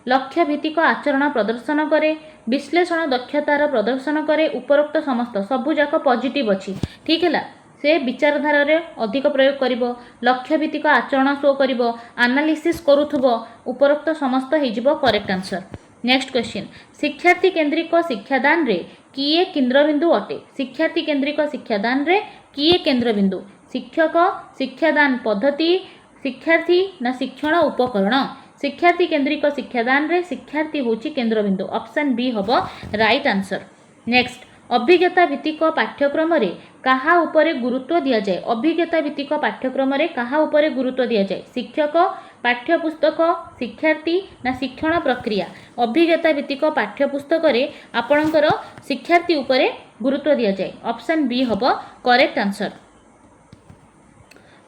लक्ष्य भित्तिक आचरण प्रदर्शन करे विश्लेषण दक्षतार प्रदर्शन करे उपरोक्त समस्त सबुजाक पॉजिटिव अच्छी ठीक है से विचारधार अधिक प्रयोग करिब लक्ष्य भित्तिक आचरण शो करिब एनालिसिस करूथबो उपरोक्त समस्त हो करेक्ट आंसर। नेक्स्ट क्वेश्चन शिक्षार्थी केन्द्रिक शिक्षादान रे किए केन्द्रबिंदु अटे शिक्षार्थी केन्द्रिक शिक्षादान रे किए केन्द्रबिंदु शिक्षक शिक्षादान पद्धति शिक्षार्थी ना शिक्षण उपकरण शिक्षार्थी केन्द्रिक शिक्षादान रे शिक्षार्थी होची केन्द्रबिंदु ऑप्शन बी हबो राइट आंसर। नेक्स्ट अभिज्ञता भित्तिक पाठ्यक्रम रे कहा उपरे गुरुत्व दिया जाए अभिज्ञता भित्तिक पाठ्यक्रम रे कहा उपरे गुरुत्व दिया जाए शिक्षक पाठ्यपुस्तक शिक्षार्थी ना शिक्षण प्रक्रिया अभिज्ञता भित्तिक पाठ्यपुस्तक रे आपणकर शिक्षार्थी उपरे गुरुत्व दिया जाए ऑप्शन बी हबो करेक्ट आंसर।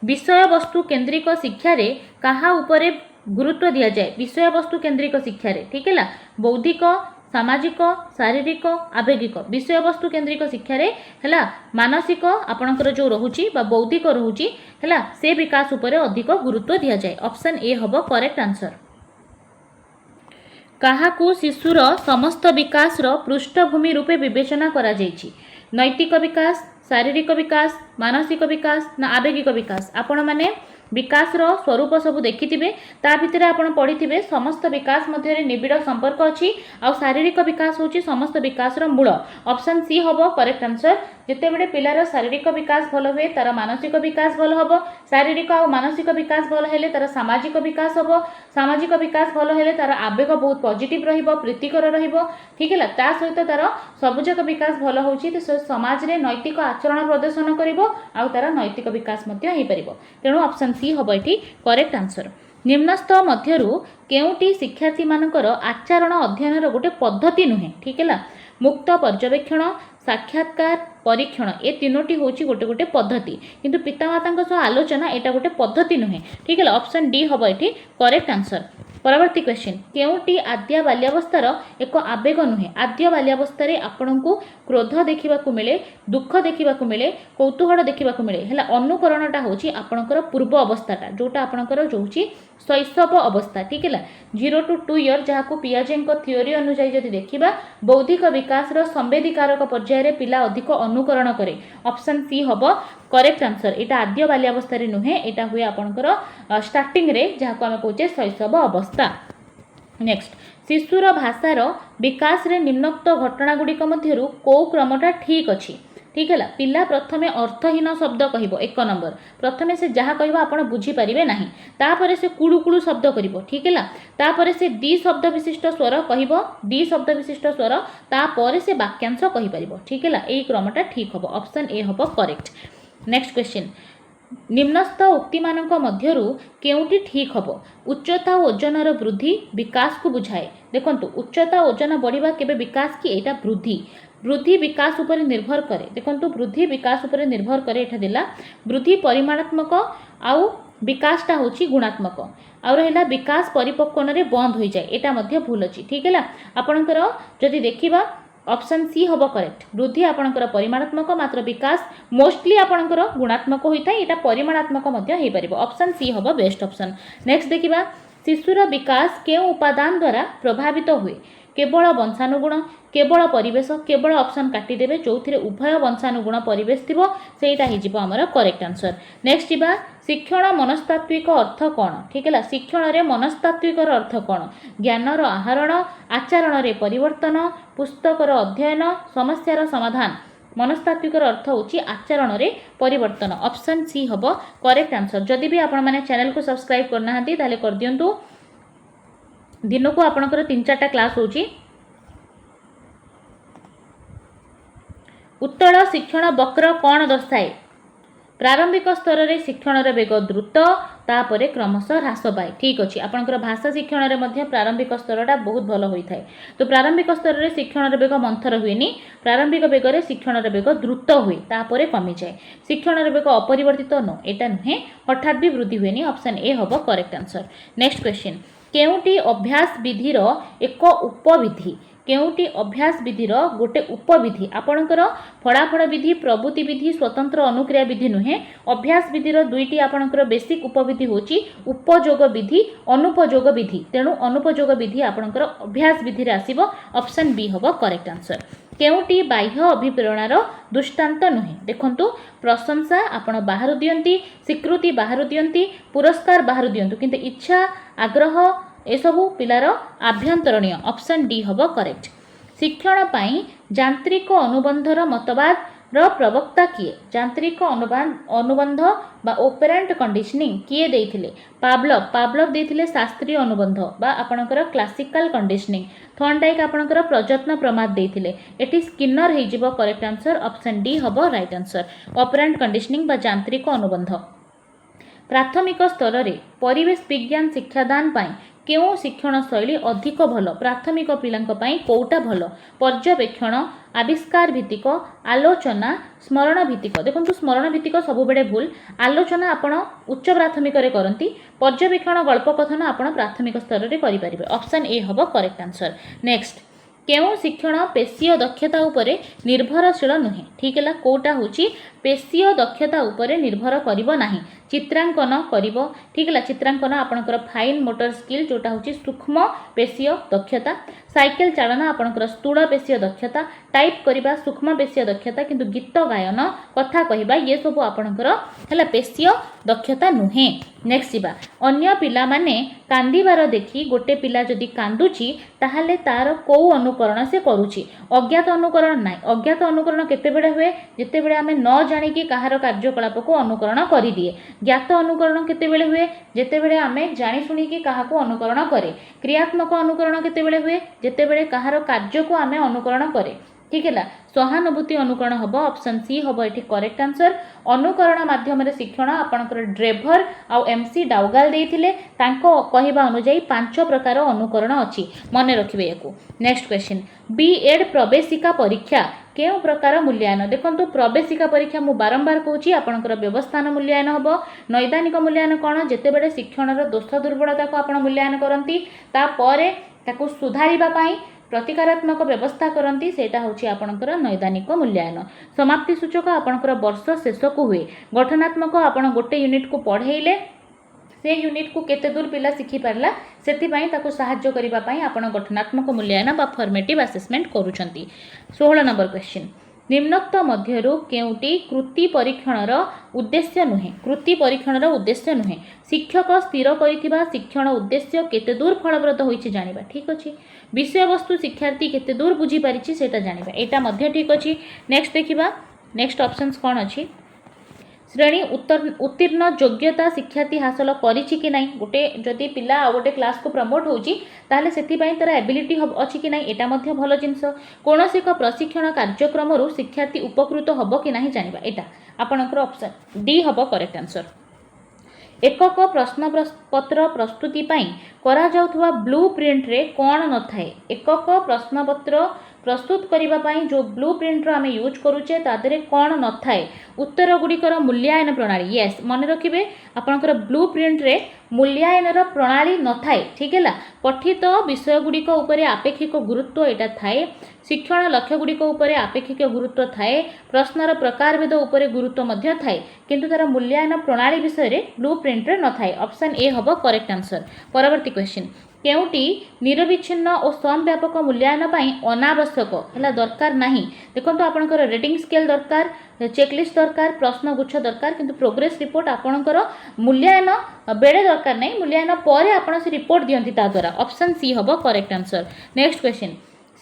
विषय वस्तु केन्द्रिक शिक्षा रे कहा उपरे गुरुत्व दिया जाए विषय वस्तु केन्द्रिक शिक्षा रे ठीक है बौद्धिक सामाजिक शारीरिक आवेगिक विषय वस्तु केन्द्रिक शिक्षा रे हैला मानसिक आपणकर जो रहुची बा बौद्धिक रहुची हैला से विकास उपरे अधिक गुरुत्व दिया जाए ऑप्शन ए हबो करेक्ट आंसर। काहाकू शिशुर समस्त विकास रो पृष्ठभूमि रूपे विवेचना करा जायछि नैतिक विकास शारीरिक विकास मानसिक विकास ना आवेगिक विकास आपण माने विकास रो स्वरूप सबु देखिथिबे ता भितरे आपण पढिथिबे समस्त विकास मध्य रे निबिड़ संपर्क अछि आ शारीरिक विकास होछि समस्त विकास रो मूल ऑप्शन सी हबो करेक्ट आंसर। जेते बेले पिलार शारीरिक विकास भल हुए तार मानसिक विकास भल हबो शारीरिक आ मानसिक विकास भल हेले तार सामाजिक विकास हबो सामाजिक विकास भल हेले तार आवेग बहुत पॉजिटिव रहिबो प्रीतिकर रहिबो ठीक है ता सहित तार सबुजक विकास भल होछि तो समाज रे नैतिक आचरण प्रदर्शन करिवो आ तार नैतिक विकास मध्य हे परिबो तेणु ऑप्शन सी हबो एठी करेक्ट आंसर। निम्नस्थ मध्यरु केउटी शिक्षार्थी मानकर आचरण अध्ययन गोटे पद्धति नुहे ठीक है मुक्त पर्यवेक्षण साक्षात्कार परीक्षण ए तीनोटी होची गोटे गोटे पद्धति किंतु पितामाता सह आलोचना एटा गोटे पद्धति नुहे ठीक है ऑप्शन डी हबो एठी करेक्ट आंसर। परवर्ती क्वेश्चन केउटी आद्य बाल्यावस्थार एक आवेग नुहे आद्य बाल्यावस्था आपण को क्रोध देखा मिले दुख देखा मिले कौतूहल देखा मिले है अनुकरणटा हूँ आपणकर पूर्व अवस्थाटा जोटा आपणकर जो शैशव अवस्था ठीक है 0 to 2 year जहाँ को पियाजे थ्योरी अनुसार जब देखा बौद्धिक विकास संवेदीकारक पर्यायर पिला अधिक अनुकरण करे ऑप्शन सी हबो करेक्ट आंसर। एटा आद्य बाल्यावस्था नुहे एटा हुए आपणकर स्टार्टिंग रे जहाँ को आम कहे शैशव अवस्था। नेक्स्ट शिशुर भाषार विकास रे निम्नोक्त घटना गुड़िक मध्यरु को क्रमटा ठीक अच्छी ठीक है पिला प्रथमे अर्थहीन शब्द कहब 1 नंबर प्रथमे से जहाँ कह आप बुझीपारे ना तापर से कुड़ू कुड़ू शब्द कर ठीक है तापर से दी शब्द विशिष्ट स्वर कह दी शब्द विशिष्ट स्वर तापर से वाक्यांश कहीपर ठीक है यही क्रमटा ठीक हम ऑप्शन ए हम करेक्ट। नेक्स्ट क्वेश्चन निम्नस्थ उक्ति मानक मध्यरु केउटी ठीक हबो उच्चता ओजनर वृद्धि विकास को बुझाए देखंतु उच्चता ओजन बढ़िबा केबे विकास की एटा वृद्धि वृद्धि विकास उपर निर्भर करे देखंतु वृद्धि विकास उपर निर्भर करे एठा देला वृद्धि परिमाणात्मक आउ विकासटा होची गुणात्मक आउ रहिला विकास परिपक्वन रे बंद होई जाए एटा मध्य भूल अछि ठीक है आपनकर जदि देखिबा ऑप्शन सी हबो करेक्ट वृद्धि आपणकर परिमाणात्मक मात्र विकास मोस्टली आपणकर गुणात्मक होता है यहाँ परिमाणात्मक हो पार ऑप्शन सी हबो बेस्ट ऑप्शन। नेक्स्ट देखिबा शिशुर विकास केउ उपादान द्वारा प्रभावित हुए केवल वंशानुगुण केवल परिवेश केवल ऑप्शन काटिदेवे जो थे उभय वंशानुगुण परिवेश थी सेटा हो आमर करेक्ट आंसर। नेक्स्ट जीवा शिक्षण मनस्तात्विक अर्थ कौन ठीक है शिक्षण रे मनस्तात्विक अर्थ कौन ज्ञानर आहरण आचरण रे परिवर्तन पुस्तकर अध्ययन समस्यार समाधान मनस्तात्विक अर्थ होची आचरण रे परिवर्तन ऑप्शन सी हबो करेक्ट आंसर। जदि भी आपण माने चैनल को सब्सक्राइब करना हंती ताले कर दियंतु दिन को आपणकर 3-4टा क्लास होची। उत्तल शिक्षण वक्र कौन दर्शाए प्रारंभिक स्तर रे शिक्षण रे वेग द्रुत तापरे क्रमशः ह्रास पाए ठीक अच्छे आपंकर भाषा शिक्षण रे मध्य प्रारंभिक स्तरटा बहुत भल होता है तो प्रारंभिक स्तर रे शिक्षण रे वेग मंथर हुए प्रारंभिक वेग शिक्षण रे वेग द्रुत हुए तापरे कमी जाए शिक्षण रे वेग अपरिवर्तित नो एटा नुहे हठात भी वृद्धि हुए ऑप्शन ए हबो करेक्ट आंसर। नेक्स्ट क्वेश्चन केउटी अभ्यास विधिर एक उपविधि केउटी अभ्यास विधिर गोटे उपविधि आपणकर फड़ाफड़ विधि प्रवृत्ति विधि स्वतंत्र अनुक्रिया विधि नुहे अभ्यास विधिर दुईटी आपणकर बेसिक उपविधि होची उपयोग विधि अनुपयोग विधि तेणु अनुपयोग विधि आपणकर अभ्यास विधि रे आसीबो ऑप्शन बी हबो करेक्ट आंसर। केउटी बाह्य अभिप्रेरणार दृष्टांत नुहे देखंतु प्रशंसा आपण बाहर दियंती स्वीकृति बाहर दियंती पुरस्कार बाहर दियंतु किंतु इच्छा आग्रह एसबू पिलार आभ्यंतरणीय ऑप्शन डी हबो करेक्ट। शिक्षण पाई यांत्रिक अनुबंधर मतवाद ର ପ୍ରବକ୍ତା କିଏ ଯାନ୍ତ୍ରିକ ଅନୁବନ୍ଧ ବା ଓପେରାଣ୍ଟ କଣ୍ଡିସନିଂ କିଏ ଦେଇଥିଲେ ପାଭଲଭ ଦେଇଥିଲେ ଶାସ୍ତ୍ରୀୟ ଅନୁବନ୍ଧ ବା ଆପଣଙ୍କର କ୍ଲାସିକାଲ କଣ୍ଡିସନିଂ ଥର୍ନଡାଇକ ଆପଣଙ୍କର ପ୍ରଯତ୍ନ ପ୍ରମାଦ ଦେଇଥିଲେ ଏଠି ସ୍କିନର ହେଇଯିବ କରେକ୍ଟ ଆନ୍ସର ଅପସନ୍ ଡି ହେବ ରାଇଟ୍ ଆନ୍ସର ଓପେରାଣ୍ଟ କଣ୍ଡିସନିଂ ବା ଯାନ୍ତ୍ରିକ ଅନୁବନ୍ଧ। ପ୍ରାଥମିକ ସ୍ତରରେ ପରିବେଶ ବିଜ୍ଞାନ ଶିକ୍ଷାଦାନ ପାଇଁ କେଉଁ ଶିକ୍ଷଣ ଶୈଳୀ ଅଧିକ ଭଲ ପ୍ରାଥମିକ ପିଲାଙ୍କ ପାଇଁ କୋଉଟା ଭଲ पर्यवेक्षण आविष्कार भित्तिक आलोचना स्मरण भित्तिक देखो स्मरण भित्तिक सबुबेले भूल आलोचना आपण उच्च प्राथमिक रे करंती पर्यवेक्षण गल्पकथन आपण प्राथमिक स्तर रे करि परिबे ऑप्शन ए हबो करेक्ट आंसर। नेक्स्ट केउं शिक्षण पेशीय दक्षता उपरे निर्भरशील नुहे ठीक है कोटा होची पेशीय दक्षता उपरे निर्भर करिवो नाही चित्रांकन करिवो ठीक है चित्रांकन आपणकर फाइन मोटर स्किल जोटा होची सूक्ष्म पेशीय दक्षता साइकेल चालन आपणकर स्थूल पेशीय दक्षता टाइप करिबा सूक्ष्म पेशीय दक्षता किंतु गीत गायन कथा कहिबा ये सब आपणकर हला पेशीय दक्षता नुहे। नेक्स्ट जीवा अन्य पिला माने कांदीबार देखि गोटे पिला जदि कांदुची ताहाले तार को अनुकरण से करूची अज्ञात अनुकरण नाइ अज्ञात अनुकरण केतेबेले हुए जेतेबेले आमे न जानिकी काहार कार्यकलाप को अनुकरण करि दिए ज्ञात अनुकरण केतेबेले हुए जेतेबेले आमे जानि सुनिकी काहाको अनुकरण करे क्रियात्मक अनुकरण केतेबेले हुए जेतेबेले काहार कार्य को आमे अनुकरण करे ठीक है सहानुभूति अनुकरण हम ऑप्शन सी हम ये करेक्ट आंसर। अनुकरण माध्यम शिक्षण आपंकर ड्रेभर आउ एमसी डाउगाल देइथिले तांको कहिबा अनुसार 5 प्रकार अनुकरण अच्छी मन रखिबे याकू। नेक्स्ट क्वेश्चन बीएड प्रवेशिका परीक्षा केउ प्रकार मूल्यांकन देखंतु प्रवेशिका परीक्षा मु बारंबार कहूची आपनकर व्यवस्थान मूल्यांकन हबो नैदानिक मूल्यांकन कोन जेतेबेले शिक्षणर दोष दुर्बलता को आपण मूल्यांकन करंती ता परे ताकू सुधारिबा पई प्रतिकारात्मक व्यवस्था करती सेटा होची आपणकर नैदानिक मूल्यांकन। समाप्ति सूचक आपणकर वर्ष शेष को हुए गठनात्मक आपण गोटे यूनिट को पढ़ेइले से यूनिट को केते दूर पिला शिखि पारला सेति पई ताको सहाय्य करिबा पई आपण गठनात्मक मूल्यांकन बा फॉर्मेटिव असेसमेंट करूछंती। 16 नंबर क्वेश्चन निम्नोक्त मध्यरु केउटी कृति परीक्षणर उद्देश्य नुहे कृति परीक्षणर उद्देश्य नुहे शिक्षक स्थिर करिथिबा शिक्षण उद्देश्य केते दूर फलप्रद होइछि जानिबा ठीक अछि विषय वस्तु शिक्षार्थी केते दूर बुझी पारिछि सेटा जानिबा एटा मध्य ठीक अछि। नेक्स्ट देखिबा नेक्स्ट ऑप्शंस कोन अछि श्रेणी उत्तीर्ण योग्यता शिक्षार्थी हासिल करिछि कि नाही गोटे जदि पिला आ गोटे क्लास को प्रमोट होउछि ताले सेति पई तार एबिलिटी अछि कि नाही एटा मध्य भलो जिंस कोनोसी एक प्रशिक्षण कार्यक्रम रु शिक्षार्थी उपकृत हबो कि नाही जानिबा एटा आपनकर ऑप्शन डी हबो करेक्ट आंसर। एकक प्रश्नपत्र प्रस्तुति पाई करा जाउथवा ब्लू प्रिंट रे कोन न थाए एकक प्रश्नपत्र प्रस्तुत करिबा पाई जो ब्लू प्रिंट रो आमे यूज करूचे तादरे कोन न थाए उत्तर गुड़िकर मूल्यांकन प्रणाली यस मन रखिबे आपनकर ब्लू प्रिंट रे मूल्यांकन प्रणाली न थाए ठीक है पठित विषय गुड़िक उपरे आपेक्षिक गुरुत्व एटा थाए शिक्षण लक्ष्य गुड़िक उपरे आपेक्षिक गुरुत्व थाए प्रश्नर प्रकारभेद उपरे गुरुत्व मध्य थाए किंतु तार मूल्यांकन प्रणाली विषय रे ब्लू प्रिंट रे न थाए ऑप्शन ए हबो करेक्ट आंसर। परवर्ती क्वेश्चन केउटी निरविच्छिन्न और समव्यापक मूल्यांकन पाई अनावश्यक है दरकार नहीं देखो आपंकर रेटिंग स्केल दरकार चेकलिस्ट दरकार प्रश्नगुच्छ दरकार किंतु प्रोग्रेस रिपोर्ट आपंकर मूल्यांकन बेड़े दरकार नहीं मूल्यांकन पर आप से रिपोर्ट दियंती ता द्वारा ऑप्शन सी हबो करेक्ट आंसर। नेक्स्ट क्वेश्चन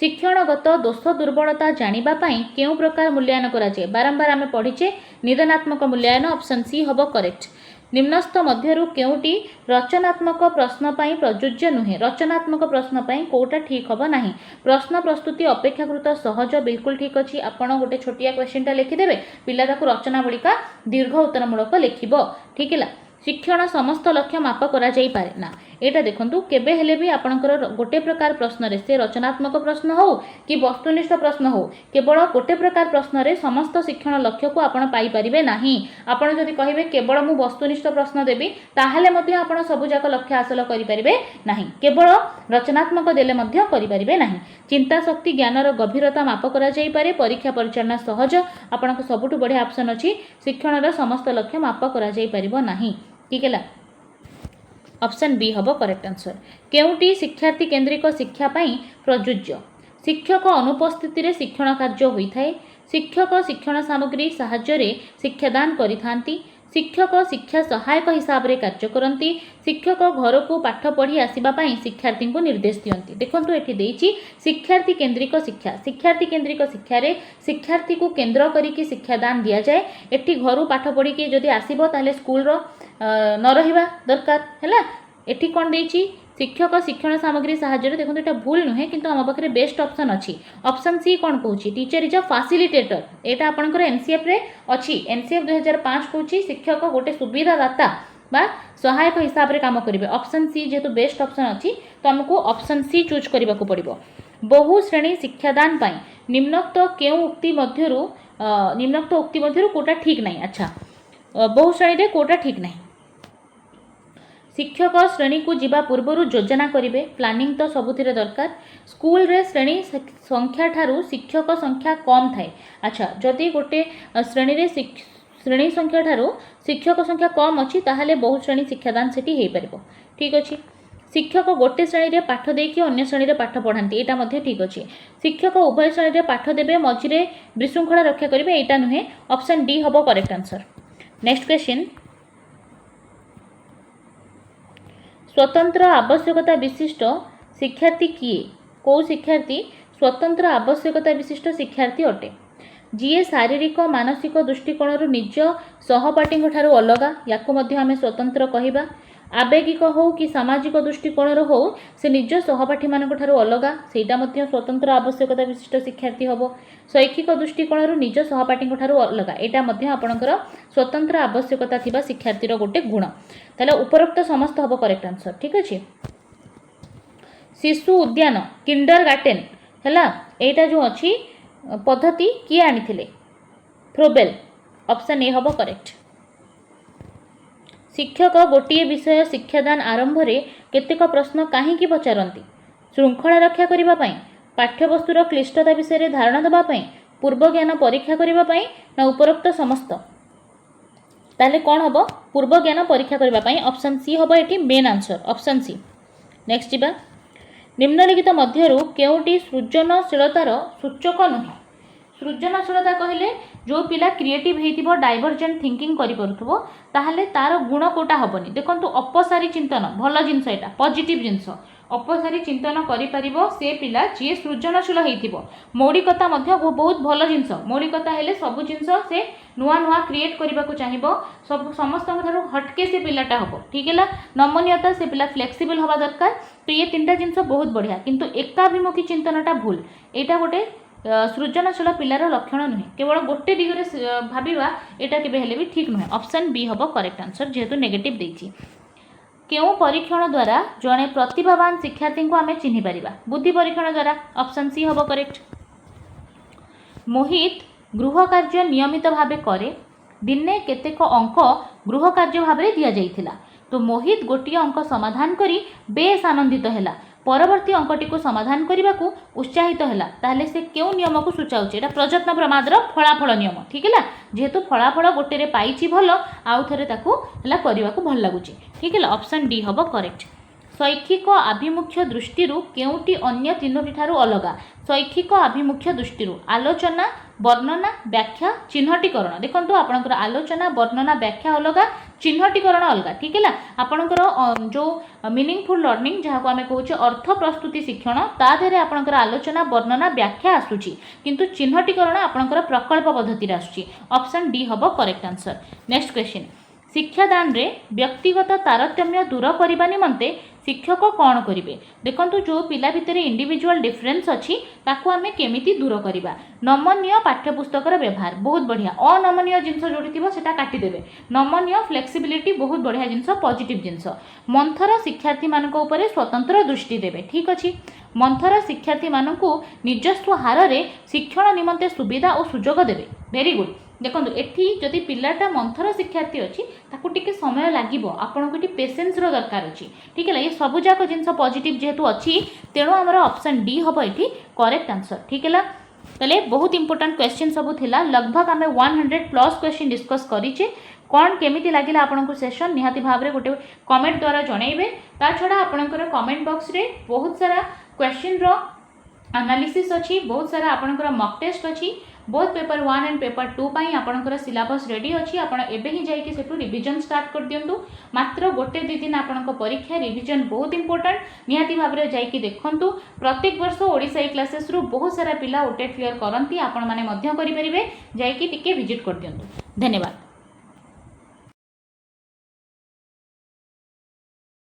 शिक्षणगत दोष दुर्बलता जानिबा पाई केउ प्रकार मूल्यांकन करा जाय बारंबार आमे पढ़ीचे निदानात्मक मूल्यांकन ऑप्शन सी हबो करेक्ट। निम्नस्थ मध्यरु केउटी रचनात्मक प्रश्न पाई प्रयोज्य नुहे रचनात्मक प्रश्न पाई कोटा ठीक हबो नाही प्रश्न प्रस्तुति अपेक्षाकृत सहज बिल्कुल ठीक अछि आपण गोटे छोटिया क्वेश्चनटा लिखि देबे पिला ताकू रचना बलिका दीर्घ उत्तरमूलक लिखिबो ठीक है। शिक्षण समस्त लक्ष्य माप करा जाई पारे ना एटा देखंतु केबे हेले भी आपनकर गोटे प्रकार प्रश्न रे से रचनात्मक प्रश्न हो कि वस्तुनिष्ठ प्रश्न हो केवल गोटे प्रकार प्रश्न रे समस्त शिक्षण लक्ष्य को आपण पाई परिबे नाही आपण जदि कहिबे केवल मु वस्तुनिष्ठ प्रश्न देबी ताहाले मध्ये आपण सब जाक लक्ष्य हासिल करि परिबे नाही केवल रचनात्मक देले मध्ये करि परिबे नाही चिंता शक्ति ज्ञानर गभीरता माप करा जाई पारे परीक्षा परिचालना सहज आपनक सबुठु बढ़िया ऑप्शन अछि शिक्षणर समस्त लक्ष्य माप करा जाई परिबो नाही ठीक है ऑप्शन बी हबो करेक्ट आंसर। केउटी शिक्षार्थी केंद्रिक शिक्षा पाई प्रयोज्य शिक्षक अनुपस्थित रे शिक्षण कार्य होता है। शिक्षक शिक्षण सामग्री साहाय्य शिक्षादान करिथांती। शिक्षक शिक्षा सहायक हिसाब से कार्य करती। शिक्षक घर को पाठ पढ़ी आसवाई शिक्षार्थी को निर्देश दियंती। देखो ये शिक्षार्थी केन्द्रिक शिक्षा। शिक्षार्थी केन्द्रिक शिक्षा शिक्षार्थी को केन्द्र करिकी शिक्षादान दि जाए। एठी घर पाठ पढ़ी के जदि आसब ताले स्कूल न रहिबा दरकार है। एठी कौन देछि शिक्षक शिक्षण सामग्री साहाय्य। देखो यहाँ भूल नुहे किंतु आम पाखे बेस्ट ऑप्शन अच्छी। ऑप्शन सी कौन कहूँ टीचर इज अ फैसिलिटेटर। यहाँ आपंकर एनसीएफ रे अच्छी। एनसीएफ 2005 कहूँ शिक्षक गोटे सुविधादाता बा सहायक हिसाब से काम करेंगे। ऑप्शन सी जेहेतु बेस्ट ऑप्शन अच्छी तो आमको ऑप्शन सी चूज करने को पड़ो। बहु श्रेणी शिक्षादान पाई निम्नोक्त केउ उक्ति मध्यरु निम्नोक्त उक्ति मध्यरु कोटा ठीक नहीं। अच्छा बहु श्रेणी रे कोटा ठीक नहीं। शिक्षक श्रेणी को जीवा पूर्वर योजना करेंगे। प्लानिंग तो सबुथिरे दरकार। स्कूल रे श्रेणी संख्या ठारू शिक्षक संख्या कम थाए। अच्छा जदि गोटे श्रेणी रे श्रेणी संख्या ठारू शिक्षक संख्या कम अच्छी ताहले बहु श्रेणी शिक्षादान सेठी हेई परिबो। ठीक अच्छे। शिक्षक गोटे श्रेणी रे पाठ देकी अन्य श्रेणी रे पाठ पढ़ाती एटा मध्य ठीक अच्छे। शिक्षक उभय श्रेणी रे पाठ देबे मझिरे विशृंखला रक्षा करेंगे एटा नुहे। ऑप्शन डी हबो करेक्ट आंसर। नेक्स्ट क्वेश्चन स्वतंत्र आवश्यकता विशिष्ट शिक्षार्थी किए? कौ शिक्षार्थी स्वतंत्र आवश्यकता विशिष्ट शिक्षार्थी अटे? जीए शारीरिक मानसिक दृष्टिकोण निज सहपाठी ठारू अलगा याकू मध्य आमे स्वतंत्र कहिबा। आवेगिक हो कि सामाजिक दृष्टिकोण हो से निज सहपाठी मान ठारू अलगा सेटा मध्य स्वतंत्र आवश्यकता विशिष्ट शिक्षार्थी हबो। शैक्षिक दृष्टिकोण निज सहपाठी ठारू अलगा एटा मध्य आपणकर स्वतंत्र आवश्यकता थिबा शिक्षार्थीर गोटे गुण। ताले उपरोक्त समस्त हबो करेक्ट आंसर। ठीक अछि। शिशु उद्यान किंडर गार्टेन हैला एटा जो अछि पद्धति किए आनिथिले? फ्रोबेल। ऑप्शन ए हबो करेक्ट। शिक्षक गोटे विषय शिक्षादान आरंभ रे केतेक प्रश्न काहींकी पचारती? श्रृंखला रक्षा करिबा पई, पाठ्यवस्तुर क्लिष्टता विषय धारणा देबा पई, पूर्व ज्ञान परीक्षा करिबा पई ना उपरोक्त समस्त? ताले कौन हबो पूर्व ज्ञान परीक्षा करिबा पई? ऑप्शन सी हबो एठी main answer. Option C. Next जिबा निम्नलिखित मध्यरु केउटी सृजनशीलतार सूचक नुहे? सृजनशीलता कहले जो पिला क्रिएटिव हेतिबो डाइवर्जेंट थिंकिंग करि परथबो ताहले तार गुण कोटा हबनी। देखंतु अपसारी चिंतन भल जिंस एटा पॉजिटिव जिंस। अपसारी चिंतन करि परिबो से पिला जे सृजनशील हेतिबो। मौलिकता मध्य बहुत भल जिंस। मौलिकता हेले सब जिंस से नुआ नुआ क्रिएट करबा को चाहिबो। सब समस्त ठारू हटके से पिलाटा हबो। ठीक है। नमनीयता से पिला फ्लेक्सिबल हवा दरकार। तो ये तीनटा जिंस बहुत बढ़िया किंतु एकाभिमुखी चिंतनटा भूल। एटा गोटे सृजनशील पिलार लक्षण नुहे। केवल गोटे दिगरे भाविबा एटा केबे हेले भी ठीक नुहे। ऑप्शन बी हबो करेक्ट आंसर जेहेतु नेगेटिव देछि। केउ परीक्षण द्वारा जड़े प्रतिभावान शिक्षार्थी को आमे चिन्हि परिबा? बुद्धि परीक्षण द्वारा। ऑप्शन सी हबो करेक्ट। मोहित गृह कार्य नियमित भावे करे। दिने केतेक अंक गृह कार्य भाव दिया जाइथिला। तो मोहित गोटे अंक समाधान करी बेस आनंदित हैला। परवर्ती अंकटी को समाधान करने को उत्साहित है ताहले से क्यों नियम को सूचाऊँ? एटा प्रयत्न प्रमादर फलाफल नियम। ठीक है। जेहेतु फलाफल गोटे पाई भल आउ थे करने को भल लगुच। ठीक है। ऑप्शन डी हबो करेक्ट। शैक्षिक आभिमुख्य दृष्टि केउटी अन्य तीनोटी ठारू अलगा? शैक्षिक आभिमुख्य दृष्टि आलोचना वर्णना व्याख्या चिन्हटीकरण। देखो आपणकर आलोचना वर्णना व्याख्या अलग चिन्हटीकरण अलग। ठीक है। आपणकर जो मीनिंगफुल लर्निंग जहाँ को आम कहूँ अर्थ प्रस्तुति शिक्षण ताधे आपणकर आलोचना वर्णना व्याख्या आसूची किंतु चिन्हटीकरण आपणकर प्रकल्प पद्धति आसूची। ऑप्शन डी हबो करेक्ट आंसर। नेक्स्ट क्वेश्चन शिक्षादान रे व्यक्तिगत तारतम्य दूर करने निमंते शिक्षक कौन करेंगे? देखो जो पिला भितर इंडिविजुअल डिफरेन्स अच्छी ताकू आमे केमिति दूर करवा? नमनीय पाठ्यपुस्तकर व्यवहार बहुत बढ़िया। अनमनीय जिनस जोड़ी थी सेटा काटिदेवे। नमनीय फ्लेक्सिबिलिटी बहुत बढ़िया जिनस पॉजिटिव जिनस। मंथर शिक्षार्थी मानक उपरे स्वतंत्र दृष्टि देवे। ठीक अच्छे। मंथर शिक्षार्थी मानकू निजस्व हार में शिक्षण निमंते सुविधा और सुजोग देवे। Very good. देखो एठी जदि पिलाटा मंथर शिक्षार्थी अच्छी ताकू टिके समय लागिबो आपन को पेशेंस रो दरकार अच्छी। ठीक है। ये सबु जाक जिनस पॉजिटिव जेहेतु अच्छी तेणु आमर ऑप्शन डी हम ये करेक्ट आंसर। ठीक है। तले बहुत इंपोर्टेंट क्वेश्चन सब थिला। लगभग आम 100+ क्वेश्चन डिस्कस करिचे। कौन केमिति लागिला आपनको सेशन निहाती भाव में गोटे कमेंट द्वारा जनइबे। ता छड़ा आपनकर कमेंट बॉक्स रे बहुत सारा क्वेश्चन रो एनालिसिस अच्छी बहुत सारा आपणकर मॉक टेस्ट अच्छी बोथ पेपर 1 एंड पेपर 2 पाई आपणकर सिलेबस रेडी अच्छी आपण एबे ही जाई कि सेटू रिवीजन स्टार्ट कर दियंतु मात्र गोटे दि दिन आपणक परीक्षा रिवीजन बहुत इंपोर्टेंट निहाती भाबरे जाई कि देखंतु प्रत्येक वर्ष ओडिसा ई क्लासेस रु बहुत सारा पिला ओटेट क्लियर करंती आपण माने मध्य करि परिबे जाई कि टिके विजिट कर दियंतु धन्यवाद।